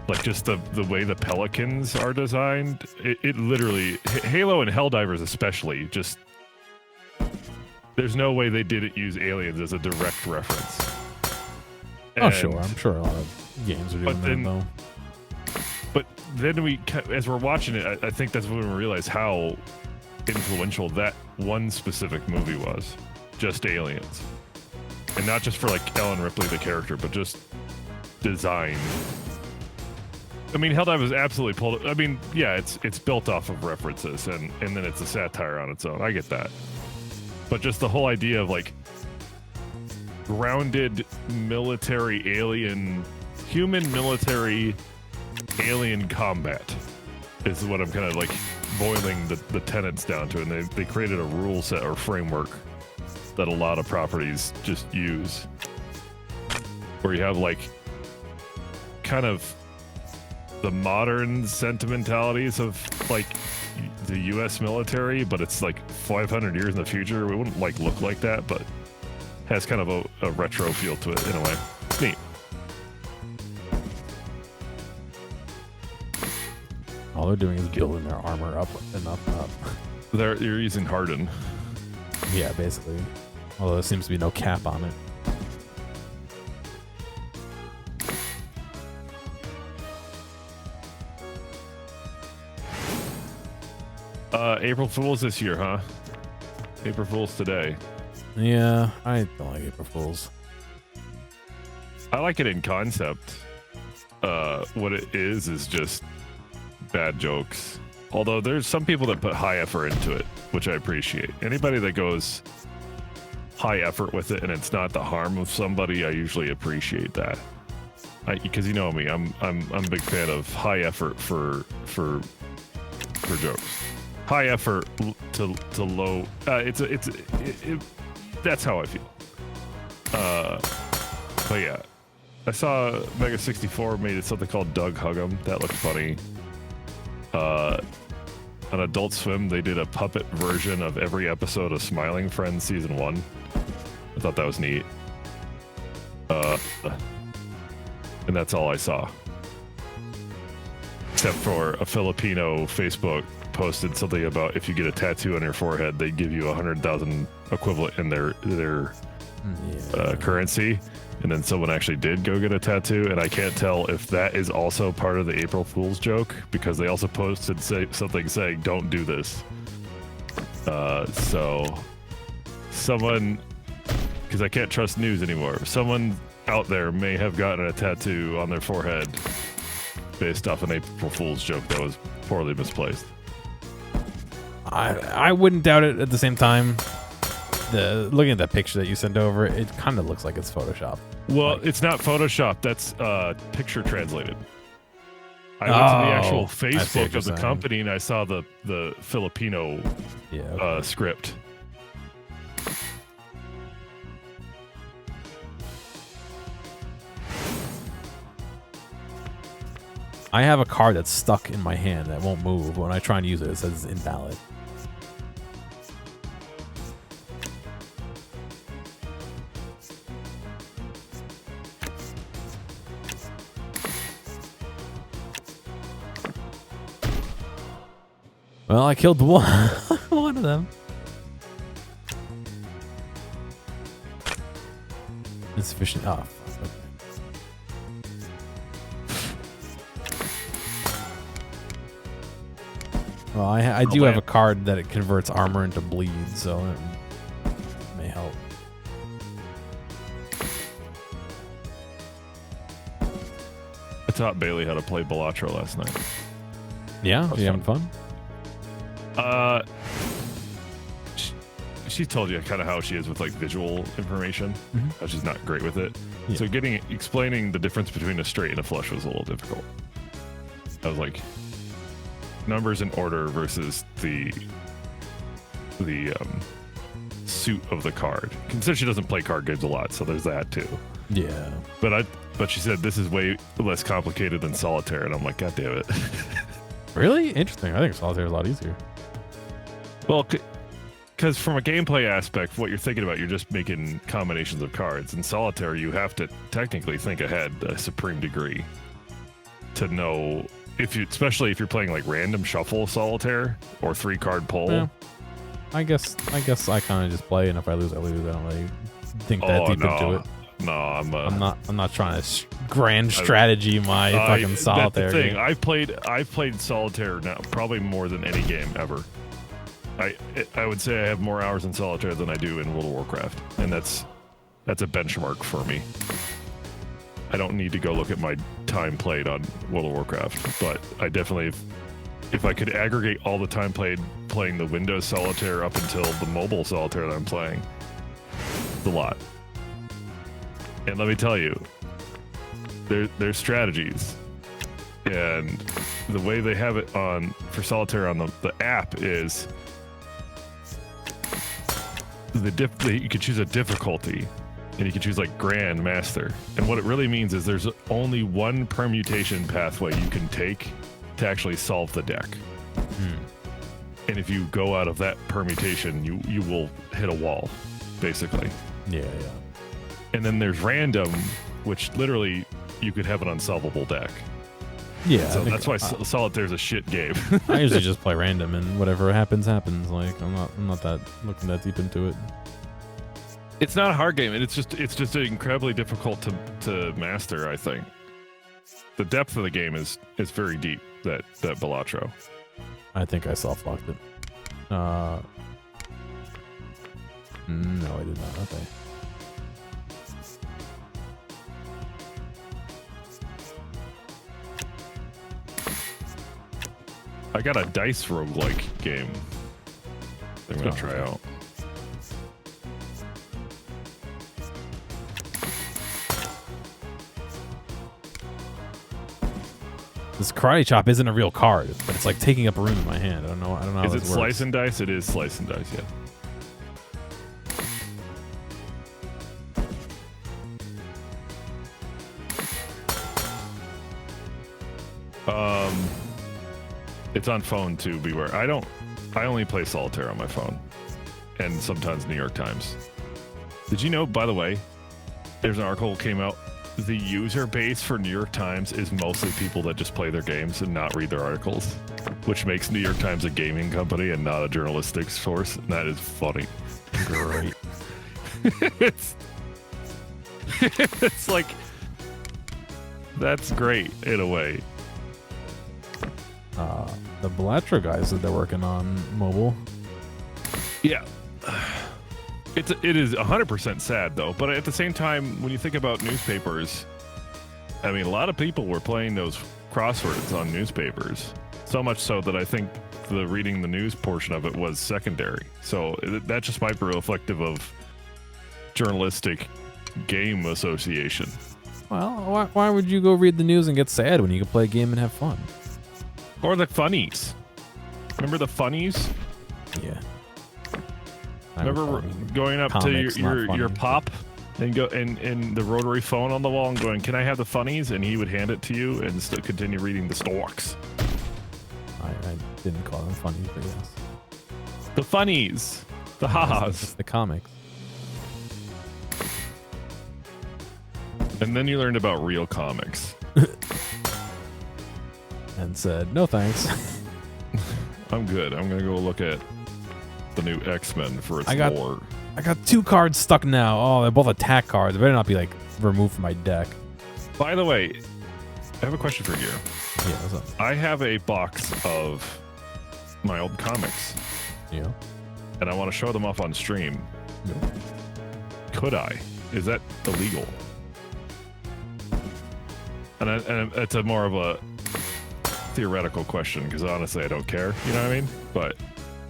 Like just the way the Pelicans are designed, it literally, Halo and Helldivers especially, just there's no way they didn't use Aliens as a direct reference. Oh, sure. I'm sure a lot of games are doing that, though. But then as we're watching it, I think that's when we realize how influential that one specific movie was. Just Aliens. And not just for, like, Ellen Ripley, the character, but just design. I mean, Helldivers absolutely pulled it. I mean, yeah, it's built off of references, and then it's a satire on its own. I get that. But just the whole idea of, like, grounded military alien, human military alien combat is what I'm kind of, like, boiling the tenets down to. And they created a rule set or framework that a lot of properties just use, where you have, like, kind of the modern sentimentalities of, like, the U.S. military, but it's like 500 years in the future. It wouldn't, like, look like that, but has kind of a retro feel to it in a way. It's neat. All they're doing is building their armor up and up and up. You're using Harden. Yeah, basically. Although there seems to be no cap on it. April Fool's this year, huh? April Fool's today. Yeah, I don't like April Fool's. I like it in concept. What it is just bad jokes. Although there's some people that put high effort into it, which I appreciate. Anybody that goes high effort with it and it's not the harm of somebody, I usually appreciate that. Because you know me, I'm a big fan of high effort for jokes. High effort to low. That's how I feel. But yeah, I saw Mega 64 made something called Doug Hug 'Em. That looked funny. On Adult Swim, they did a puppet version of every episode of Smiling Friends Season 1. I thought that was neat. And that's all I saw. Except for a Filipino Facebook posted something about if you get a tattoo on your forehead, they give you 100,000 equivalent in their currency. And then someone actually did go get a tattoo, and I can't tell if that is also part of the April Fool's joke, because they also posted something saying, "Don't do this." So someone, because I can't trust news anymore, someone out there may have gotten a tattoo on their forehead based off an April Fool's joke that was poorly misplaced. I wouldn't doubt it at the same time. Looking at that picture that you sent over, it kind of looks like it's Photoshop. Well, it's not Photoshop. That's picture translated. I went to the actual Facebook of the company and I saw the Filipino script. I have a card that's stuck in my hand that won't move. When I try and use it, it says invalid. Well, I killed one of them. Insufficient. Oh, fuck. Okay. Well, I do have a card that it converts armor into bleed, so it may help. I taught Bailey how to play Balatro last night. Yeah? You having fun? She told you kind of how she is with like visual information. How she's not great with it. Yeah. So explaining the difference between a straight and a flush was a little difficult. I was like, numbers in order versus the suit of the card. Consider she doesn't play card games a lot, so there's that too. Yeah. But she said this is way less complicated than solitaire, and I'm like, God damn it. Really? Interesting. I think solitaire is a lot easier. Well, because from a gameplay aspect, what you're thinking about, you're just making combinations of cards. In solitaire, you have to technically think ahead a supreme degree to know especially if you're playing like random shuffle solitaire or 3-card pull. Yeah. I guess I kind of just play, and if I lose, I lose. I don't really think that deep into it. No, I'm not trying to grand strategy my fucking solitaire. That's the thing. Game. I've played solitaire now probably more than any game ever. I would say I have more hours in solitaire than I do in World of Warcraft, and that's a benchmark for me. I don't need to go look at my time played on World of Warcraft, but I definitely, if I could aggregate all the time playing the Windows solitaire up until the mobile solitaire that I'm playing, it's a lot. And let me tell you, there's strategies, and the way they have it for solitaire on the app is you could choose a difficulty. And you can choose like Grand Master. And what it really means is there's only one permutation pathway you can take to actually solve the deck. And if you go out of that permutation, you will hit a wall, basically. Yeah. And then there's Random, which literally you could have an unsolvable deck. Yeah. So that's why Solitaire's a shit game. I usually just play random, and whatever happens. Like I'm not that looking that deep into it. It's not a hard game, and it's just incredibly difficult to master, I think. The depth of the game is very deep, that Balatro. I think I soft-locked it. No, I did not. Okay. I got a dice roguelike game I'm going to try out. This karate chop isn't a real card, but it's like taking up room in my hand. I don't know how Is this it works. slice and dice? It is slice and dice, yeah. It's on phone too, beware. I only play solitaire on my phone. And sometimes New York Times. Did you know, by the way, there's an article that came out, the user base for New York Times is mostly people that just play their games and not read their articles, which makes New York Times a gaming company and not a journalistic source. And that is funny. Great. It's like, that's great in a way. The Balatro guys said they're working on mobile. Yeah. It is 100% sad though, but at the same time, when you think about newspapers, I mean, a lot of people were playing those crosswords on newspapers. So much so that I think the reading the news portion of it was secondary. So that just might be reflective of journalistic game association. Well, why would you go read the news and get sad when you can play a game and have fun? Or the funnies. Remember the funnies? Yeah. Remember going up to your pop and go and the rotary phone on the wall and going, "Can I have the funnies?" And he would hand it to you and still continue reading the stocks. I didn't call them funnies, but yes. The funnies, the ha-has, the comics. And then you learned about real comics. And said, "No thanks." I'm good. I'm gonna go look at the new X-Men for its lore. I got 2 cards stuck now. Oh, they're both attack cards. They better not be like removed from my deck. By the way, I have a question for you. Yeah, what's up? I have a box of my old comics. Yeah. And I want to show them off on stream. Yeah. Could I? Is that illegal? And it's a more of a theoretical question because honestly, I don't care. You know what I mean? But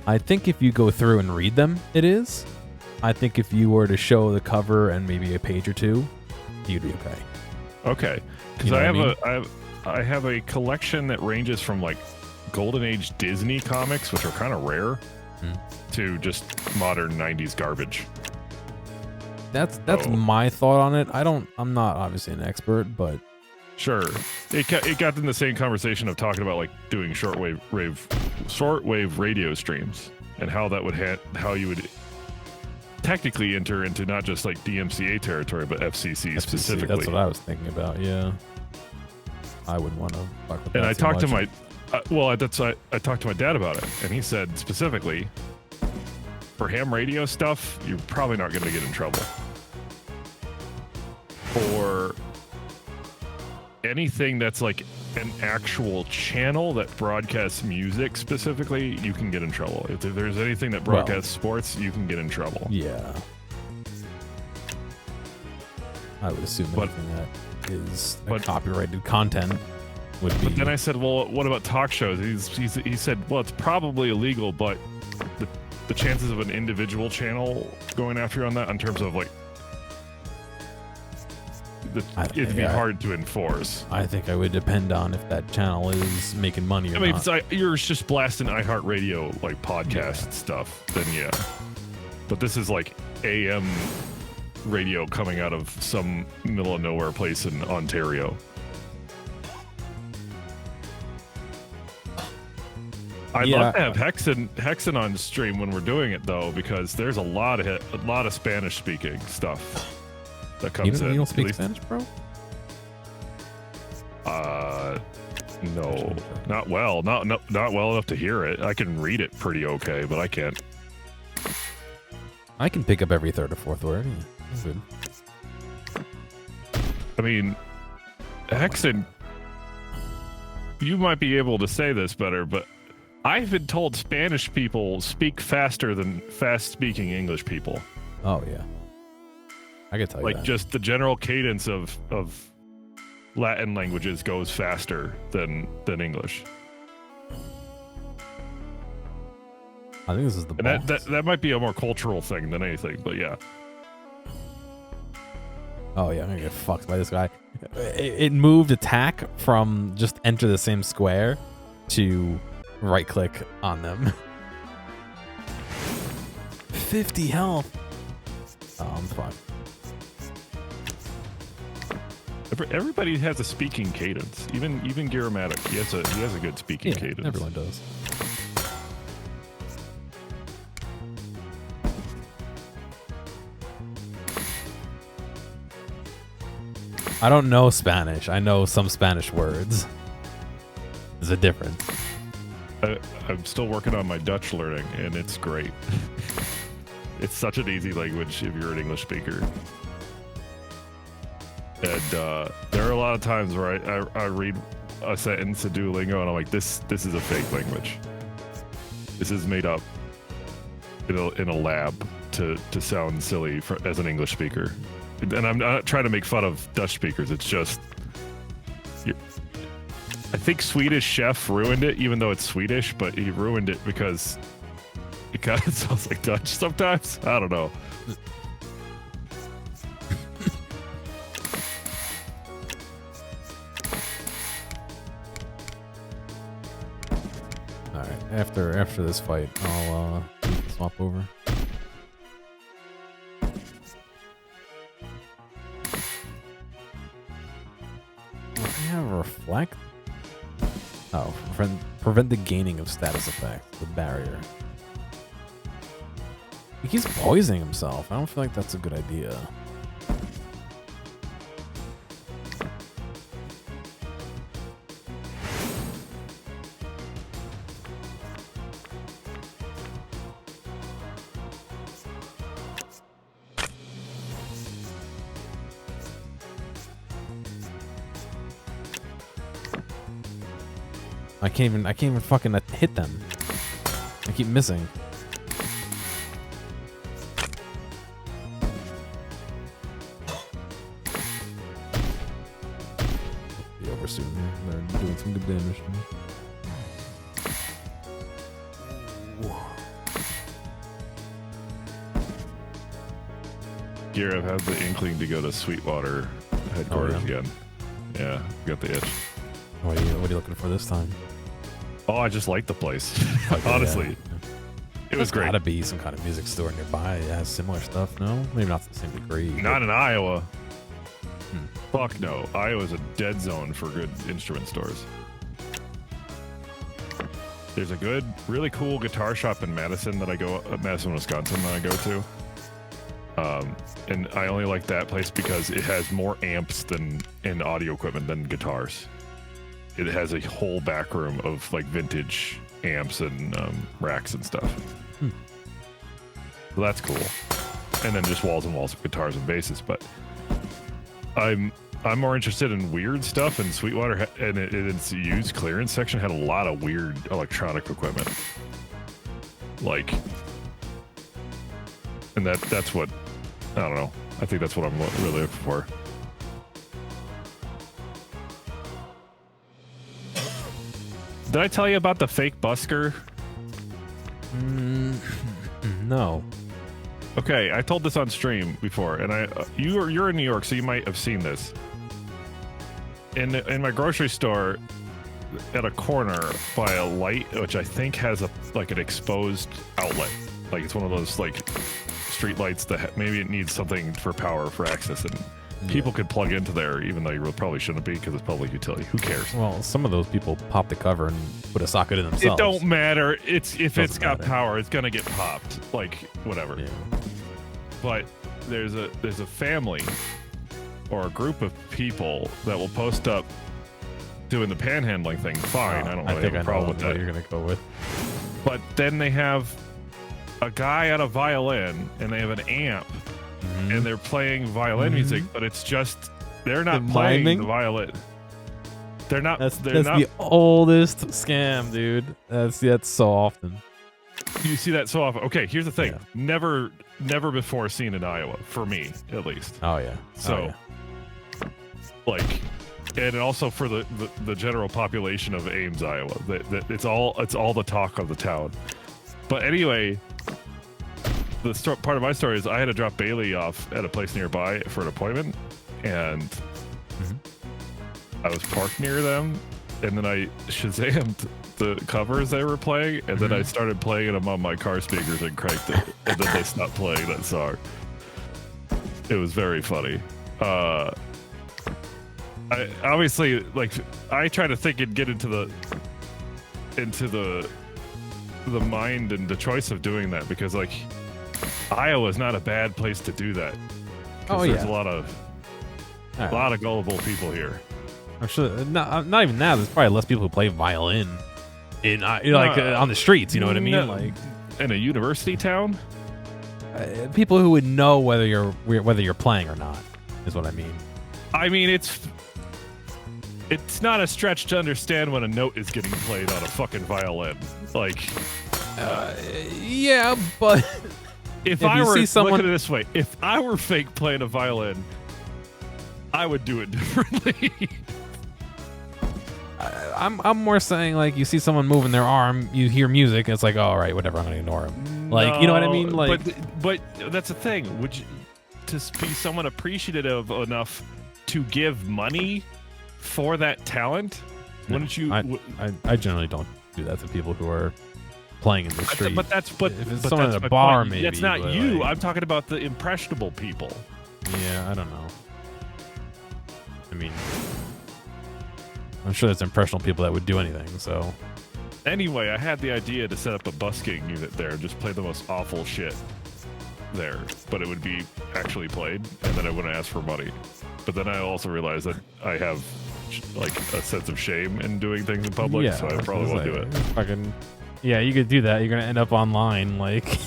I think if you go through and read them, it is. I think if you were to show the cover and maybe a page or two, you'd be okay. Okay, because I have a collection that ranges from like Golden Age Disney comics, which are kind of rare, to just modern '90s garbage. That's my thought on it. I'm not obviously an expert, but sure, it got in the same conversation of talking about like doing shortwave radio streams and how that would how you would technically enter into not just like DMCA territory, but FCC specifically. That's what I was thinking about. Yeah, I wouldn't want to fuck with that. And I talked to my I talked to my dad about it, and he said specifically for ham radio stuff, you're probably not going to get in trouble. For anything that's like an actual channel that broadcasts music specifically, you can get in trouble. If there's anything that broadcasts sports, you can get in trouble. Yeah. I would assume anything that is copyrighted content would be. But then I said, well, what about talk shows? He said, well, it's probably illegal, but the chances of an individual channel going after you on that in terms of like it'd be hard to enforce. I think I would depend on if that channel is making money or not. If you're just blasting iHeartRadio like podcast stuff, then yeah. But this is like AM radio coming out of some middle of nowhere place in Ontario. I'd love to have Hexen on stream when we're doing it though, because there's a lot of Spanish speaking stuff that comes in. You don't speak Spanish, bro? No, not well. Not well enough to hear it. I can read it pretty okay, but I can't. I can pick up every third or fourth word. Yeah, that's good. I mean, Hexen, you might be able to say this better, but I've been told Spanish people speak faster than fast-speaking English people. Oh, yeah. I can tell you that. Like, just the general cadence of Latin languages goes faster than English. I think this is the and that might be a more cultural thing than anything, but yeah. Oh, yeah, I'm gonna get fucked by this guy. It moved attack from just enter the same square to right-click on them. 50 health. Oh, I'm fucked. Everybody has a speaking cadence. Even Giramatic, he has a good speaking cadence. Everyone does. I don't know Spanish. I know some Spanish words. There's a difference. I'm still working on my Dutch learning, and it's great. It's such an easy language if you're an English speaker. And there are a lot of times where I read a sentence in Duolingo, and I'm like, this is a fake language. This is made up. in a lab to sound silly as an English speaker. And I'm not trying to make fun of Dutch speakers. It's just, I think Swedish Chef ruined it, even though it's Swedish, but he ruined it because it kind of sounds like Dutch sometimes. I don't know. All right, after this fight, I'll swap over. I have a reflect. Oh, prevent the gaining of status effects. The barrier. He keeps poisoning himself. I don't feel like that's a good idea. I can't even fucking hit them. I keep missing. Be over soon. They're doing some good damage to me. Gear, I've had the inkling to go to Sweetwater headquarters again. Yeah, got the itch. What are you looking for this time? Oh, I just like the place. Okay, Honestly. Yeah. It was great. There's gotta be some kind of music store nearby that has similar stuff, no? Maybe not to the same degree. Not in Iowa. Fuck no. Iowa's a dead zone for good instrument stores. There's a good, really cool guitar shop in Madison, Madison, Wisconsin that I go to. And I only like that place because it has more amps and audio equipment than guitars. It has a whole back room of like vintage amps and racks and stuff. So that's cool. And then just walls and walls of guitars and basses. But I'm more interested in weird stuff, and Sweetwater and its used clearance section had a lot of weird electronic equipment. Like, and that's what, I don't know. I think that's what I'm really looking for. Did I tell you about the fake busker? No. Okay, I told this on stream before, and you're in New York, so you might have seen this. In my grocery store, at a corner by a light, which I think has an exposed outlet. Like it's one of those like street lights that maybe it needs something for power for access, and people could plug into there, even though you probably shouldn't be because it's public utility. Who cares? Well, some of those people pop the cover and put a socket in themselves. It don't matter. If it's got matter. power, it's gonna get popped. Like whatever. Yeah. But there's a family or a group of people that will post up doing the panhandling thing. Fine, I don't really have a problem with that. You're gonna go with. But then they have a guy at a violin and they have an amp. And they're playing violin music, but it's just they're not playing the violin. They're not. That's not, the oldest scam, dude. That's so often. You see that so often. Okay, here's the thing. Yeah. Never before seen in Iowa, for me at least. Oh yeah. So, like, and also for the general population of Ames, Iowa, that it's all the talk of the town. But anyway. Part of my story is I had to drop Bailey off at a place nearby for an appointment, and I was parked near them, and then I Shazammed the covers they were playing, and then I started playing them on my car speakers and cranked it, and then they stopped playing that song. It was very funny. I obviously, like, I try to think and get into the mind and the choice of doing that, because like Iowa is not a bad place to do that. Oh there's a lot of gullible people here. I'm sure not even that. There's probably less people who play violin in on the streets. You know what I mean? Like in a university town, people who would know whether you're playing or not is what I mean. I mean, it's not a stretch to understand when a note is getting played on a fucking violin. Like, Yeah, but if you I were see someone- look at it this way, if I were fake playing a violin, I would do it differently. I'm more saying like you see someone moving their arm, you hear music, and it's like, oh, all right, whatever, I'm gonna ignore him. Like, you know what I mean? Like, but that's the thing. Would you to be someone appreciative enough to give money for that talent? Wouldn't you? I generally don't do that to people who are playing in the street. But if it's someone at a bar, maybe that's not you. like, I'm talking about the impressionable people. Yeah, I don't know. I mean, I'm sure there's impressionable people that would do anything. So anyway, I had the idea to set up a busking unit there and just play the most awful shit there, but it would be actually played, and then I wouldn't ask for money. But then I also realized that I have like a sense of shame in doing things in public, so I probably won't do it. Fucking, yeah, you could do that. You're gonna end up online, like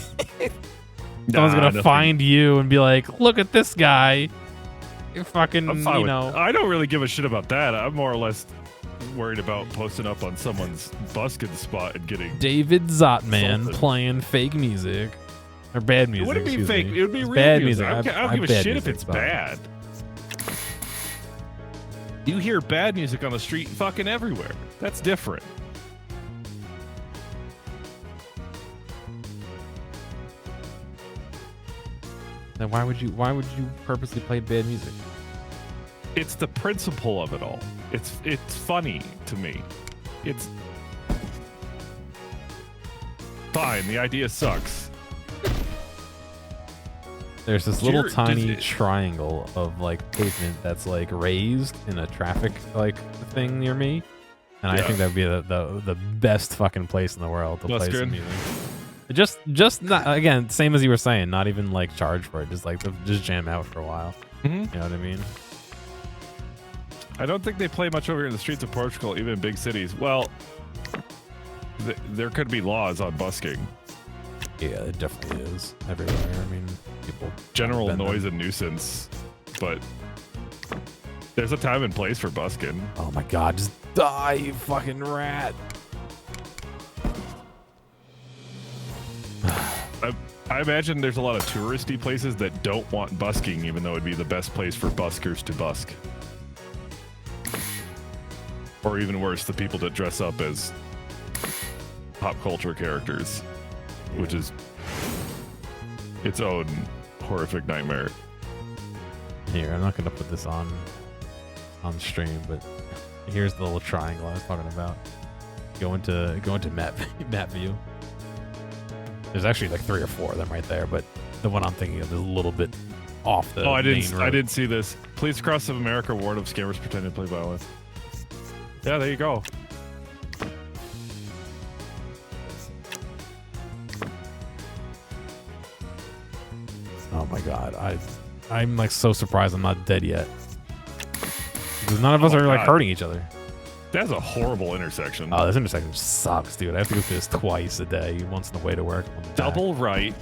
someone's gonna find you and be like, "Look at this guy." You're fucking, you know. I don't really give a shit about that. I'm more or less worried about posting up on someone's busking spot and getting David Zotman playing fake music or bad music. It wouldn't be fake. It would be real bad music. music. I don't give a shit if it's bad. You hear bad music on the street fucking everywhere. That's different. Then why would you purposely play bad music? It's the principle of it all. It's funny to me. It's fine. The idea sucks. There's this little tiny triangle of like pavement that's like raised in a traffic like thing near me, and I think that'd be the best fucking place in the world to play some music. Just not, again, same as you were saying, not even like charge for it, just like just jam out for a while. You know what I mean? I don't think they play much over here in the streets of Portugal, even in big cities. Well, there could be laws on busking. Yeah, it definitely is everywhere. I mean, people general noise and nuisance, but there's a time and place for busking. Oh my god, just die, you fucking rat! I imagine there's a lot of touristy places that don't want busking, even though it'd be the best place for buskers to busk. Or even worse, the people that dress up as pop culture characters, which is its own horrific nightmare. Here, I'm not gonna put this on stream, but here's the little triangle I was talking about. Go into map view. There's actually like 3 or 4 of them right there, but the one I'm thinking of is a little bit off the main road. I didn't see this. Police across of America warn of scammers pretending to play violin. Yeah, there you go. Oh my god, I'm like so surprised I'm not dead yet. Because none of us are like hurting each other. That's a horrible intersection. Oh, this intersection sucks, dude. I have to go through this twice a day, once on the way to work. Double right,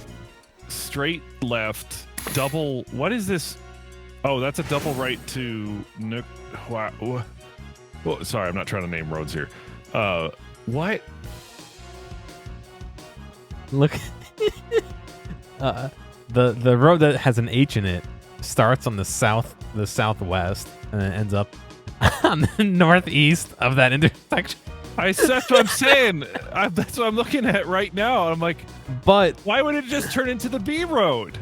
straight left, double. What is this? Oh, that's a double right to. Well, sorry, I'm not trying to name roads here. What? Look. The road that has an H in it starts on the southwest, and then ends up on the northeast of that intersection. That's what I'm saying. That's what I'm looking at right now. I'm like, but why would it just turn into the B road?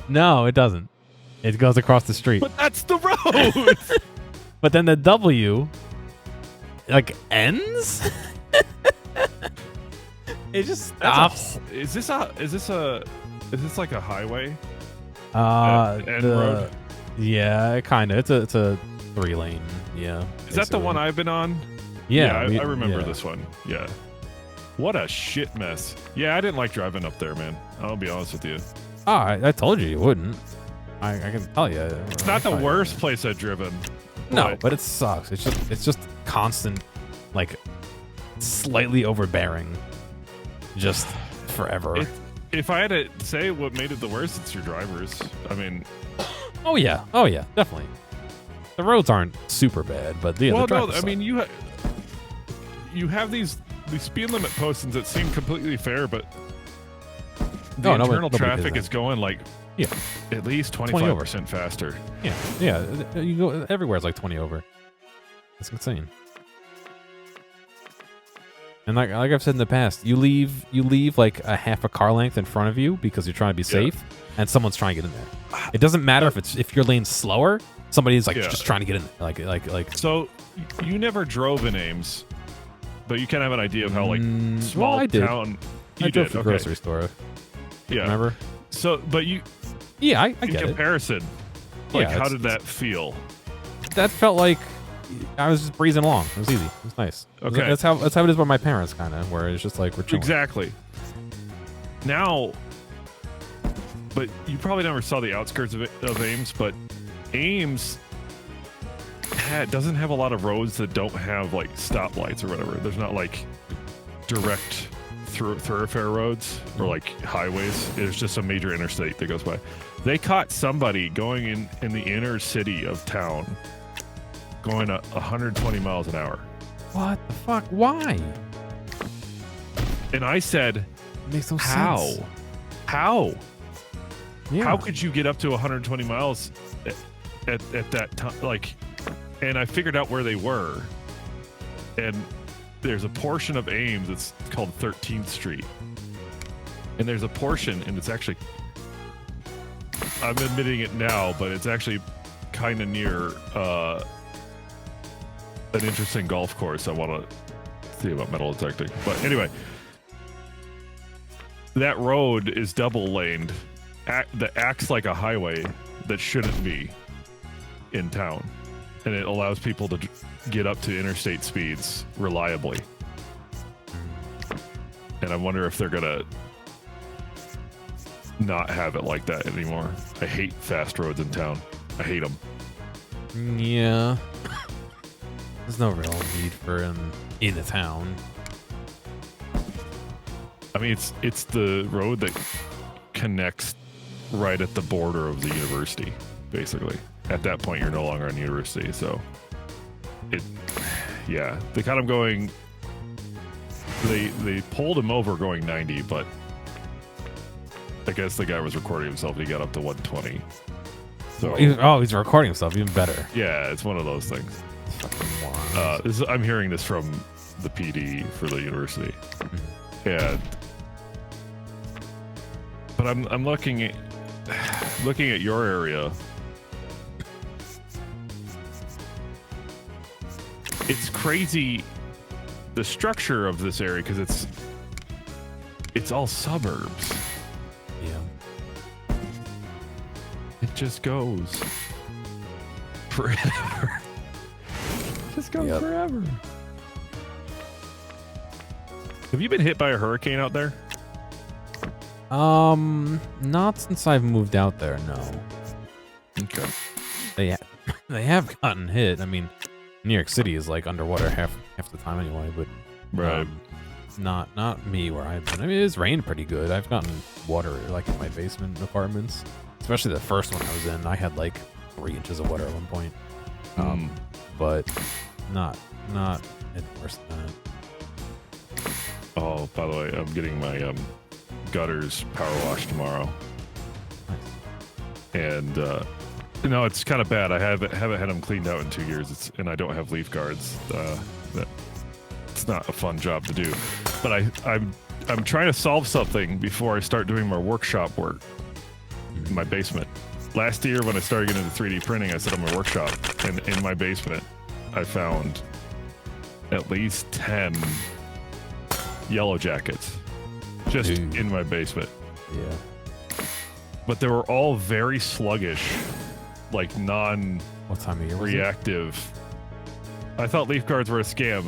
No, it doesn't. It goes across the street. But that's the road. But then the W, like, ends. It just stops. Is this like a highway? Road? Yeah, kind of. It's a 3-lane. Yeah. Is basically that the one I've been on? Yeah, I remember this one. Yeah. What a shit mess. Yeah, I didn't like driving up there, man. I'll be honest with you. Oh, I told you wouldn't. I can tell you. It's not the worst place I've driven. No, but it sucks. It's just constant, like, slightly overbearing. Just forever. If I had to say what made it the worst, it's your drivers. I mean... Oh, yeah, definitely. The roads aren't super bad, but the drivers suck. I mean, you have these the speed limit postings that seem completely fair, but the No, internal nobody traffic does is going like Yeah. at least 25% faster. Yeah. You go everywhere's like 20 over. That's insane. And like I've said in the past, you leave like a half a car length in front of you because you're trying to be safe, and someone's trying to get in there. It doesn't matter if your lane's slower. Somebody's like just trying to get in there. Like. So you never drove in Ames, but you kind of have an idea of how like small I did. town. I drove to the grocery store. Yeah. Remember? So, but you. Yeah, I in get comparison, it. like how did that feel? That felt like I was just breezing along. It was easy. It was nice. Okay. That's how it is with my parents, kind of, where it's just like we're chilling. Exactly. Now, but you probably never saw the outskirts of Ames, but Ames doesn't have a lot of roads that don't have like stoplights or whatever. There's not like direct thoroughfare roads or like highways. There's just a major interstate that goes by. They caught somebody going in the inner city of town going 120 miles an hour. What the fuck? Why? And I said, it makes no sense. How? Yeah. How could you get up to 120 miles at that time? Like, and I figured out where they were. And there's a portion of Ames that's called 13th Street. And there's a portion, and it's actually, I'm admitting it now, but it's actually kind of near an interesting golf course I want to see about metal detecting. But anyway, that road is double laned that acts like a highway that shouldn't be in town, and it allows people to get up to interstate speeds reliably. And I wonder if they're gonna not have it like that anymore. I hate fast roads in town. I hate them. Yeah. There's no real need for him in the town. I mean, it's the road that connects right at the border of the university, basically. At that point, you're no longer on university, so they got him going. They pulled him over going 90, but I guess the guy was recording himself. He got up to 120. So he's recording himself. Even better. Yeah, it's one of those things. I'm hearing this from the PD for the university, and but I'm looking at your area. It's crazy the structure of this area because it's all suburbs. Yeah. It just goes forever. Just goes forever. Have you been hit by a hurricane out there? Not since I've moved out there, no. Okay. They have gotten hit. I mean, New York City is like underwater half the time anyway, but right. Not me where I've been. I mean, it's rained pretty good. I've gotten water like in my basement apartments, especially the first one I was in. I had like 3 inches of water at one point. But not any worse than that. Oh, by the way, I'm getting my gutters power washed tomorrow. Nice. And no, it's kind of bad. I haven't had them cleaned out in 2 years, and I don't have leaf guards. It's not a fun job to do. But I'm trying to solve something before I start doing my workshop work in my basement. Last year, when I started getting into 3D printing, I set up my workshop, and in my basement, I found at least 10 yellow jackets just in my basement. Yeah. But they were all very sluggish, like What time of year was reactive. I thought leaf guards were a scam.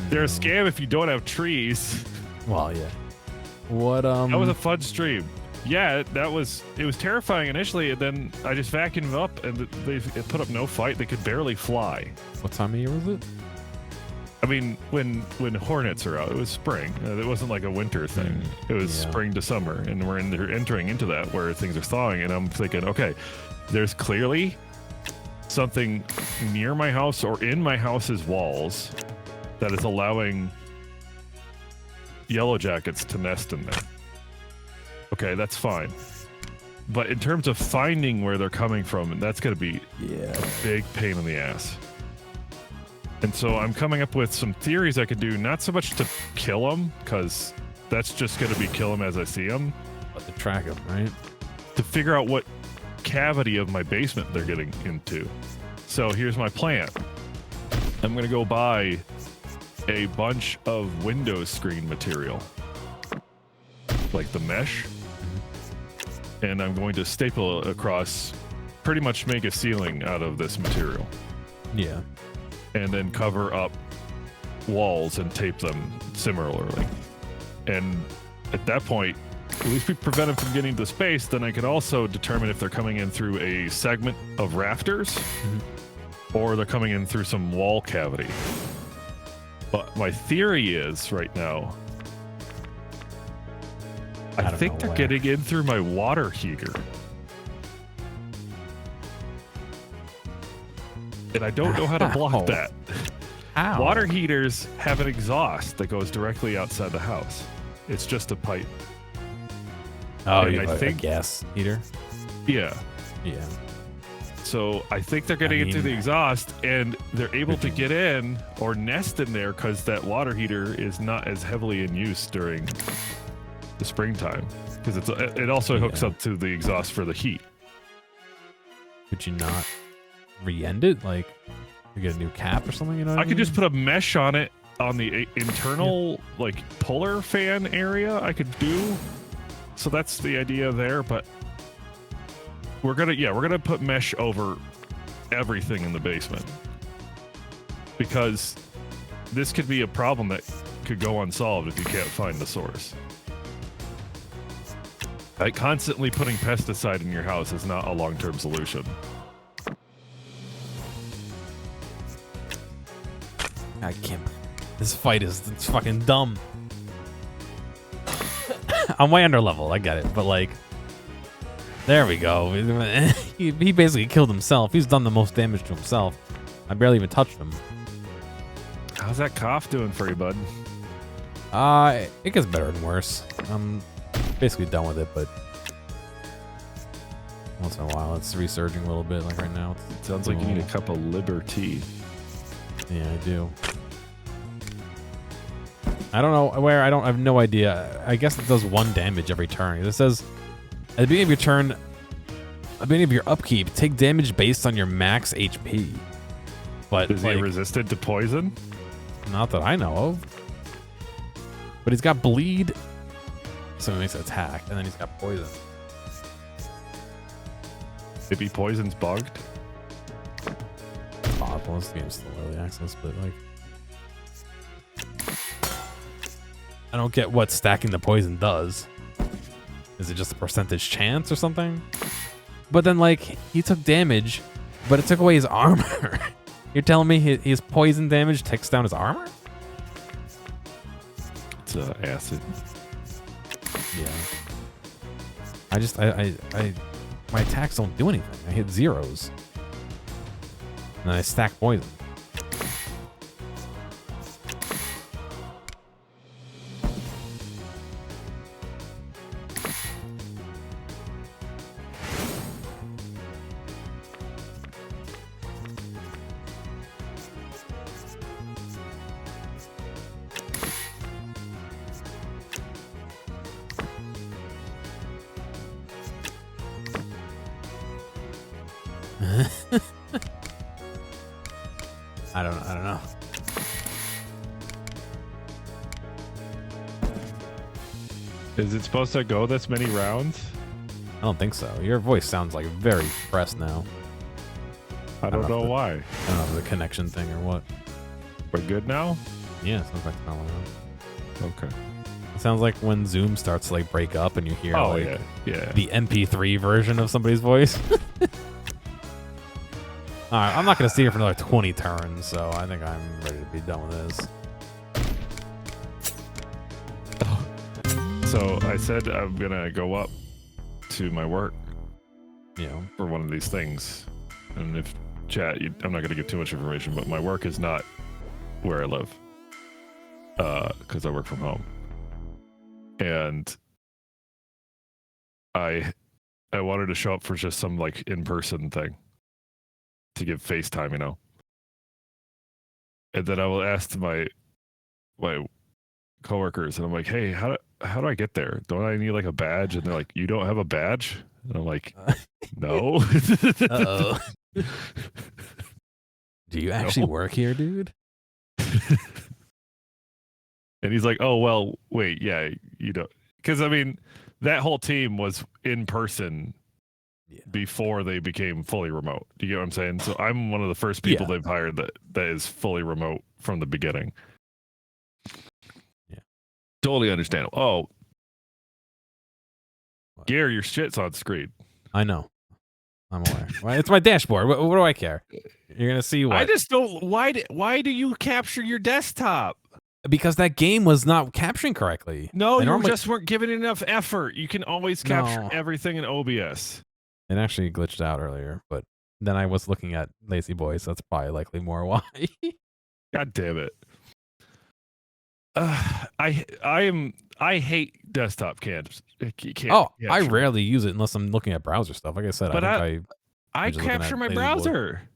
They're a scam if you don't have trees. Well, yeah. What That was a fun stream. Yeah, it was terrifying initially, and then I just vacuumed them up, and they put up no fight. They could barely fly. What time of year was it? I mean, when hornets are out, it was spring. It wasn't like a winter thing. It was spring to summer, and we're entering into that where things are thawing. And I'm thinking, okay, there's clearly something near my house or in my house's walls that is allowing yellow jackets to nest in there. Okay, that's fine. But in terms of finding where they're coming from, that's going to be a big pain in the ass. And so I'm coming up with some theories I could do, not so much to kill them, because that's just going to be kill them as I see them. But to track them, right? To figure out what cavity of my basement they're getting into. So here's my plan. I'm going to go buy a bunch of window screen material, like the mesh, and I'm going to staple it across, pretty much make a ceiling out of this material. Yeah. And then cover up walls and tape them similarly. And at that point, at least we prevent them from getting to space. Then I can also determine if they're coming in through a segment of rafters or they're coming in through some wall cavity. But my theory is right now, I think they're getting in through my water heater. And I don't know how to block that. How? Water heaters have an exhaust that goes directly outside the house. It's just a pipe. Oh, and you I think a gas heater? Yeah. Yeah. So I think they're getting into the exhaust, and they're able to get in or nest in there because that water heater is not as heavily in use during the springtime, because it also hooks up to the exhaust for the heat. Could you not re-end it? Like, you get a new cap or something? You know, I could just put a mesh on it on the internal like puller fan area. I could do. So that's the idea there, but we're gonna put mesh over everything in the basement, because this could be a problem that could go unsolved if you can't find the source. Like, constantly putting pesticide in your house is not a long-term solution. I can't. This fight is fucking dumb. I'm way under level. I get it, but like, there we go. He basically killed himself. He's done the most damage to himself. I barely even touched him. How's that cough doing for you, bud? It gets better and worse. I'm basically done with it, but once in a while it's resurging a little bit. Like right now, it sounds like you need a cup of liberty. Yeah, I do. I don't know where. I have no idea. I guess it does 1 damage every turn. It says at the beginning of your turn, at the beginning of your upkeep, take damage based on your max HP. But is he resistant to poison? Not that I know of. But he's got bleed, so he makes an attack, and then he's got poison. Maybe poison's bugged. Possible. This game's still early access, but like, I don't get what stacking the poison does. Is it just a percentage chance or something? But then, like, he took damage, but it took away his armor. You're telling me his poison damage takes down his armor? It's acid. Yeah. My attacks don't do anything. I hit zeros. And then I stack poison. I don't know. Is it supposed to go this many rounds? I don't think so. Your voice sounds like very depressed now. I don't know why. I don't know if it's a connection thing or what. We're good now? Yeah, sounds like it's not loud. Okay. It sounds like when Zoom starts to like break up and you hear the MP3 version of somebody's voice. Alright, I'm not going to see it for another 20 turns, so I think I'm ready to be done with this. So I said I'm going to go up to my work, for one of these things. And if chat, I'm not going to give too much information, but my work is not where I live, because I work from home. and I wanted to show up for just some like in-person thing to give FaceTime, you know. And then I will ask my coworkers, and I'm like, "Hey, how do I get there? Don't I need like a badge?" And they're like, "You don't have a badge?" And I'm like, "No." Uh-oh. Do you actually work here, dude? And he's like, "Oh, well, wait, yeah, you don't." Because I mean, that whole team was in person before they became fully remote. Do you get what I'm saying? So I'm one of the first people they've hired that is fully remote from the beginning. Yeah. Totally understandable. Oh, Gary, your shit's on screen. I know. I'm aware. Well, it's my dashboard. What do I care? You're gonna see what? I just don't. Why do you capture your desktop? Because that game was not capturing correctly. No, you just weren't giving enough effort. You can always capture everything in OBS. It actually glitched out earlier, but then I was looking at Lazy Boy, so that's probably likely more why. God damn it. I hate desktop cams. I rarely use it unless I'm looking at browser stuff. Like I said, but I capture my browser.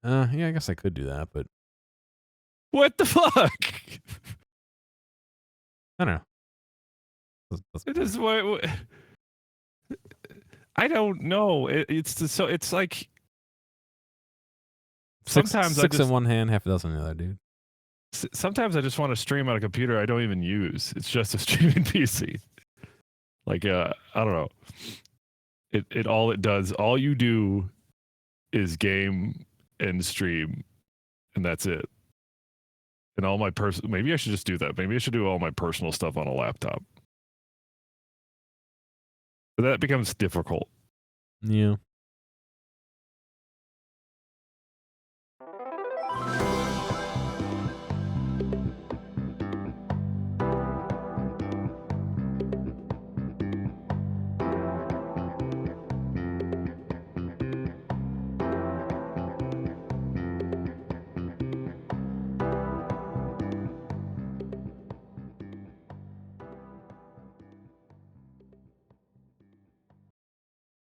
Yeah, I guess I could do that, but what the fuck? I don't know. It is what I don't know. It's like sometimes six in one hand, half a dozen in the other, dude. Sometimes I just want to stream on a computer I don't even use. It's just a streaming PC. Like I don't know. All you do is game and stream, and that's it. And all my maybe I should just do that. Maybe I should do all my personal stuff on a laptop. But that becomes difficult. Yeah.